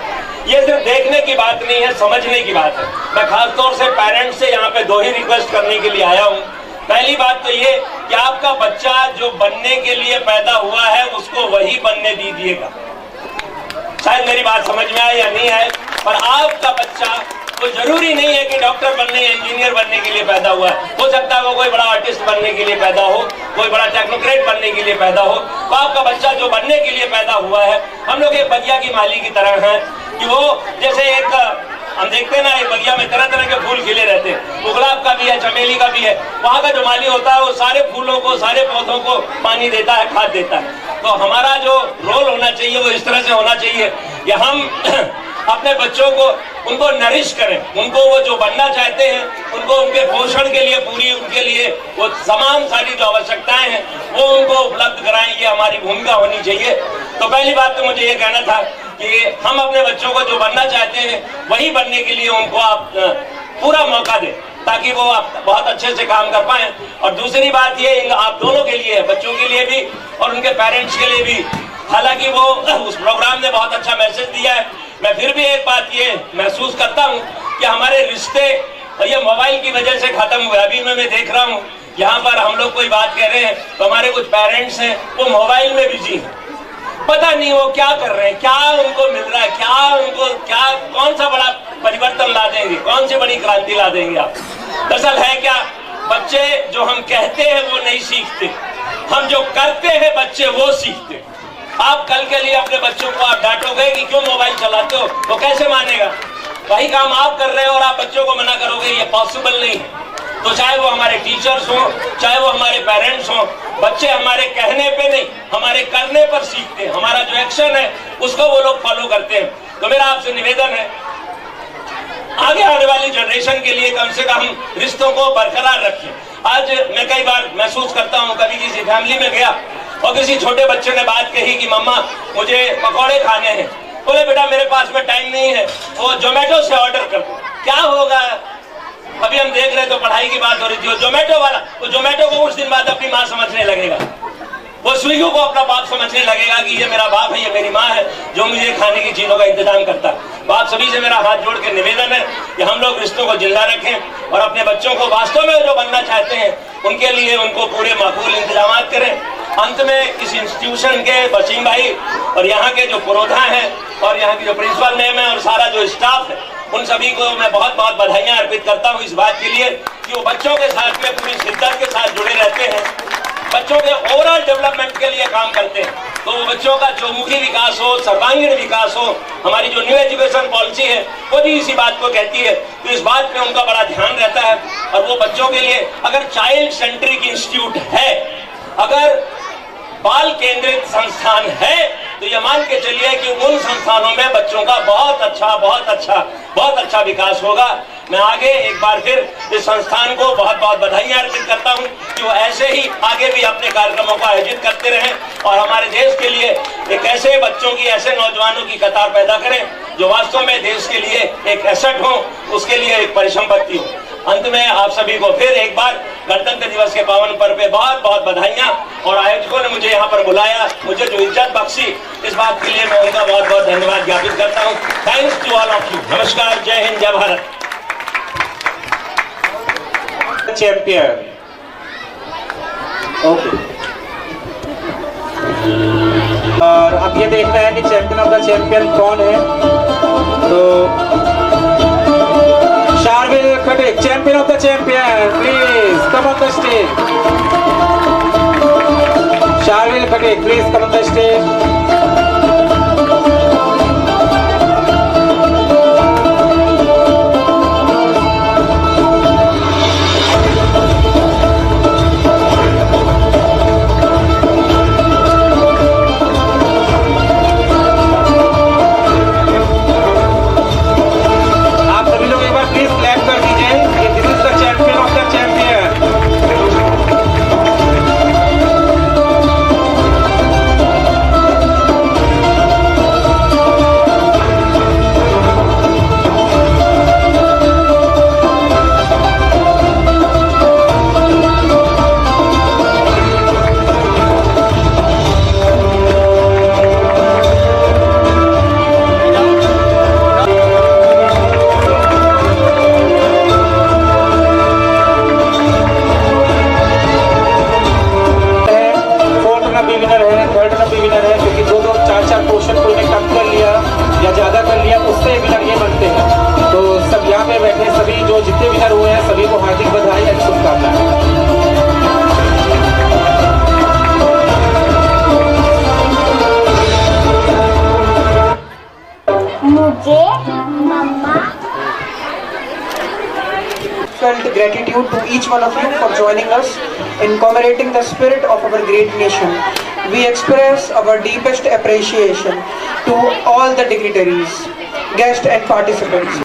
N: ये सिर्फ देखने की बात नहीं है, समझने की बात है। मैं खासतौर से पेरेंट्स से यहाँ पे दो ही रिक्वेस्ट करने के लिए आया हूँ। पहली बात तो ये कि आपका बच्चा जो बनने के लिए पैदा हुआ है उसको वही बनने दीजिएगा। शायद मेरी बात समझ में आए या नहीं आए, पर आपका बच्चा कोई जरूरी नहीं है कि डॉक्टर बनने या इंजीनियर बनने के लिए पैदा हुआ है। हो सकता है वो कोई बड़ा आर्टिस्ट बनने के लिए पैदा हो, कोई बड़ा टेक्नोक्रेट बनने के लिए पैदा हो। तो आपका बच्चा जो बनने के लिए पैदा हुआ है, हम लोग एक बगिया की माली की तरह हैं कि वो जैसे एक हम देखते हैं ना, एक बगिया में तरह तरह के फूल खिले रहते हैं, गुलाब का भी है, चमेली का भी है। वहाँ का जो माली होता है वो सारे फूलों को, सारे पौधों को पानी देता है, खाद देता है। तो हमारा जो रोल होना चाहिए वो इस तरह से होना चाहिए कि हम अपने बच्चों को उनको नरिश करें, उनको वो जो बनना चाहते हैं उनको उनके पोषण के लिए पूरी उनके लिए वो तमाम सारी जो आवश्यकताएं हैं वो उनको उपलब्ध कराएं। ये हमारी भूमिका होनी चाहिए। तो पहली बात तो मुझे ये कहना था कि हम अपने बच्चों को जो बनना चाहते हैं वही बनने के लिए उनको आप पूरा मौका दें ताकि वो आप बहुत अच्छे से काम कर पाएं। और दूसरी बात ये आप दोनों के लिए, बच्चों के लिए भी और उनके पेरेंट्स के लिए भी। हालांकि वो उस प्रोग्राम ने बहुत अच्छा मैसेज दिया है, मैं फिर भी एक बात ये महसूस करता हूँ कि हमारे रिश्ते ये मोबाइल की वजह से खत्म हुए। अभी मैं देख रहा हूँ यहाँ पर हम लोग कोई बात कह रहे हैं तो हमारे कुछ पेरेंट्स हैं वो मोबाइल में बिजी हैं। पता नहीं वो क्या कर रहे हैं, क्या उनको मिल रहा है, क्या कौन सा बड़ा परिवर्तन ला देंगे, कौन सी बड़ी क्रांति ला देंगे आप। दरअसल है क्या, बच्चे जो हम कहते हैं वो नहीं सीखते, हम जो करते हैं बच्चे वो सीखते। आप कल के लिए अपने बच्चों को आप डांटोगे कि क्यों मोबाइल चलाते हो, वो कैसे मानेगा। वही काम आप कर रहे हो और आप बच्चों को मना करोगे, ये पॉसिबल नहीं। तो चाहे वो हमारे टीचर्स हो, चाहे वो हमारे पेरेंट्स हो, बच्चे हमारे कहने पे नहीं हमारे करने पर सीखते हैं। हमारा जो एक्शन है उसको वो लोग फॉलो करते हैं। तो मेरा आपसे निवेदन है
H: आगे आने वाली जनरेशन के लिए कम से कम रिश्तों को बरकरार रखें। आज मैं कई बार महसूस करता हूँ, कभी किसी फैमिली में गया और किसी छोटे बच्चे ने बात कही कि मम्मा मुझे पकौड़े खाने हैं। बोले बेटा मेरे पास में टाइम नहीं है, वो जोमेटो से ऑर्डर कर दो। क्या होगा, अभी हम देख रहे तो पढ़ाई की बात हो रही थी, जोमेटो वाला वो जोमेटो को कुछ दिन बाद अपनी माँ समझने लगेगा, वो स्विगी को अपना बाप समझने लगेगा कि ये मेरा बाप है, ये मेरी माँ है जो मुझे खाने की चीजों का इंतजाम करता है। बाप सभी से मेरा हाथ जोड़ के निवेदन है कि हम लोग रिश्तों को जिंदा रखें और अपने बच्चों को वास्तव में जो बनना चाहते हैं उनके लिए उनको पूरे माकूल इंतजाम करें। अंत में इस इंस्टीट्यूशन के वसीम भाई और यहाँ के जो पुरोधा हैं और यहाँ की जो प्रिंसिपल मैम है और सारा जो स्टाफ है, उन सभी को मैं बहुत बहुत बधाइयाँ अर्पित करता हूँ इस बात के लिए कि वो बच्चों के साथ में पूरी शिद्दत के साथ जुड़े रहते हैं, बच्चों के ओवरऑल डेवलपमेंट के लिए काम करते हैं। तो वो बच्चों का चौमुखी विकास हो, सर्वांगीण विकास हो, हमारी जो न्यू एजुकेशन पॉलिसी है वो भी इसी बात को कहती है। तो इस बात पे उनका बड़ा ध्यान रहता है और वो बच्चों के लिए अगर चाइल्ड सेंट्रिक इंस्टीट्यूट है, अगर बाल केंद्रित संस्थान है, तो ये मान के चलिए कि उन संस्थानों में बच्चों का बहुत अच्छा विकास होगा। मैं आगे एक बार फिर इस संस्थान को बहुत बहुत बधाइयां अर्पित करता हूं कि वो ऐसे ही आगे भी अपने कार्यक्रमों को आयोजित करते रहें और हमारे देश के लिए एक ऐसे बच्चों की, ऐसे नौजवानों की कतार पैदा करें जो वास्तव में देश के लिए एक एसेट हो, उसके लिए एक परिसंपत्ति हो। अंत में आप सभी को फिर एक बार गणतंत्र दिवस के पावन पर्व पे बहुत बहुत बधाइयां और आयोजकों ने मुझे यहाँ पर बुलाया, मुझे जो इज्जत बख्शी, इस बात के लिए मैं उनका बहुत बहुत धन्यवाद ज्ञापित करता हूँ। Thanks to all of you. नमस्कार, जय हिंद, जय भारत।
L: चैंपियन ओके, और अब ये देखना है कि चैंपियन ऑफ द चैंपियन कौन है। तो Sharvil Khatik, champion of the champion, please come on the stage. Sharvil Khatik, please come on the stage. जितने विनर हुए हैं सभी को हार्दिक बधाई और शुभकामनाएं।
F: मुझे मम्मा
E: felt gratitude to each one of you for joining us in commemorating the spirit of our great nation. We express our deepest appreciation to all the dignitaries, guests and participants.